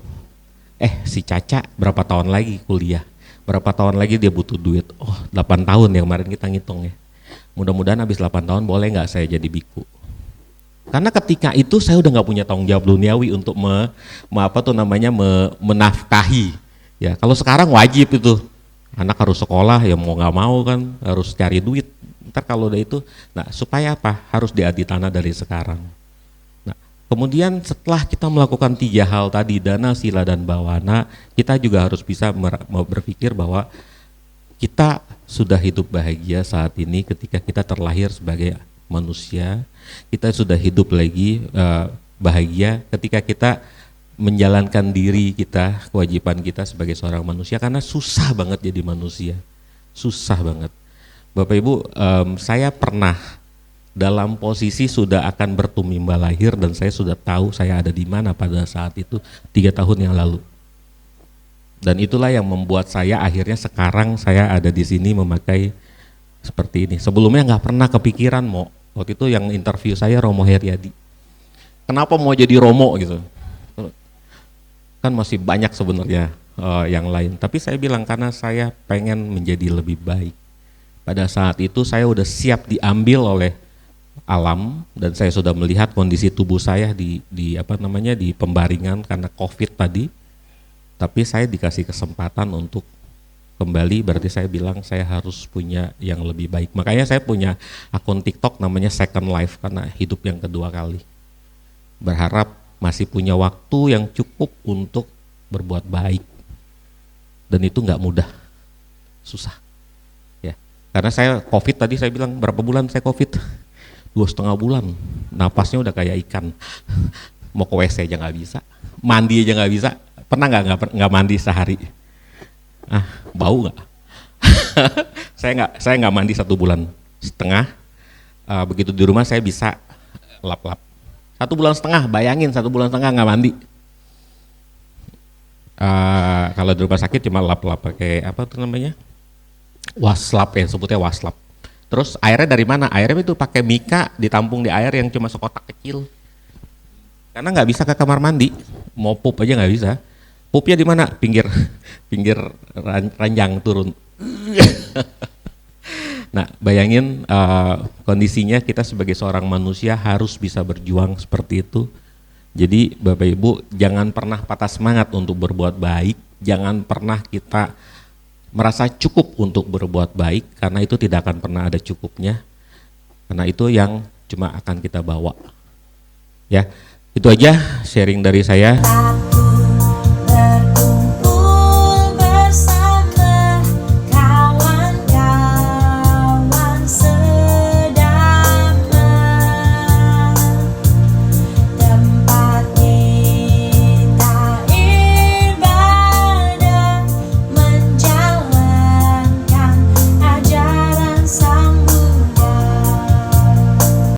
si Caca berapa tahun lagi kuliah? Berapa tahun lagi dia butuh duit? Oh, 8 tahun ya kemarin kita ngitung ya. Mudah-mudahan habis 8 tahun boleh nggak saya jadi biku? Karena ketika itu saya udah nggak punya tanggung jawab duniawi untuk menafkahi. Ya, kalau sekarang wajib itu, anak harus sekolah ya mau nggak mau kan, harus cari duit. Ntar kalau udah itu, nah supaya apa? Harus diaditana dari sekarang. Nah, kemudian setelah kita melakukan 3 hal tadi, dana, sila, dan bawana, kita juga harus bisa berpikir bahwa kita sudah hidup bahagia saat ini ketika kita terlahir sebagai manusia. Kita sudah hidup lagi bahagia ketika kita menjalankan diri kita, kewajiban kita sebagai seorang manusia, karena susah banget jadi manusia, susah banget. Bapak Ibu, saya pernah dalam posisi sudah akan bertumimba lahir dan saya sudah tahu saya ada di mana pada saat itu 3 tahun yang lalu. Dan itulah yang membuat saya akhirnya sekarang saya ada di sini memakai seperti ini. Sebelumnya nggak pernah kepikiran mau. Waktu itu yang interview saya Romo Heriadi. Kenapa mau jadi Romo gitu? Kan masih banyak sebenarnya yang lain. Tapi saya bilang karena saya pengen menjadi lebih baik. Pada saat itu saya udah siap diambil oleh alam dan saya sudah melihat kondisi tubuh saya di pembaringan karena COVID tadi. Tapi saya dikasih kesempatan untuk kembali, berarti saya bilang saya harus punya yang lebih baik. Makanya saya punya akun TikTok namanya Second Life karena hidup yang kedua kali. berharap masih punya waktu yang cukup untuk berbuat baik. Dan itu nggak mudah, susah. Ya, karena saya COVID tadi saya bilang berapa bulan saya COVID? 2,5 bulan, napasnya udah kayak ikan. Mau ke WC aja nggak bisa, mandi aja nggak bisa. Pernah nggak mandi sehari? Bau nggak? Saya nggak mandi 1,5 bulan. Begitu di rumah saya bisa lap-lap. 1,5 bulan, bayangin 1,5 bulan nggak mandi. Kalau di rumah sakit cuma lap-lap pakai apa tuh namanya? Waslap ya, sebutnya waslap. Terus airnya dari mana? Airnya itu pakai mika ditampung di air yang cuma sekotak kecil. Karena nggak bisa ke kamar mandi, mau pup aja nggak bisa. Pupnya di mana? Pinggir ranjang turun. Nah, bayangin kondisinya kita sebagai seorang manusia harus bisa berjuang seperti itu. Jadi Bapak Ibu jangan pernah patah semangat untuk berbuat baik, jangan pernah kita merasa cukup untuk berbuat baik karena itu tidak akan pernah ada cukupnya. Karena itu yang cuma akan kita bawa. Ya, itu aja sharing dari saya.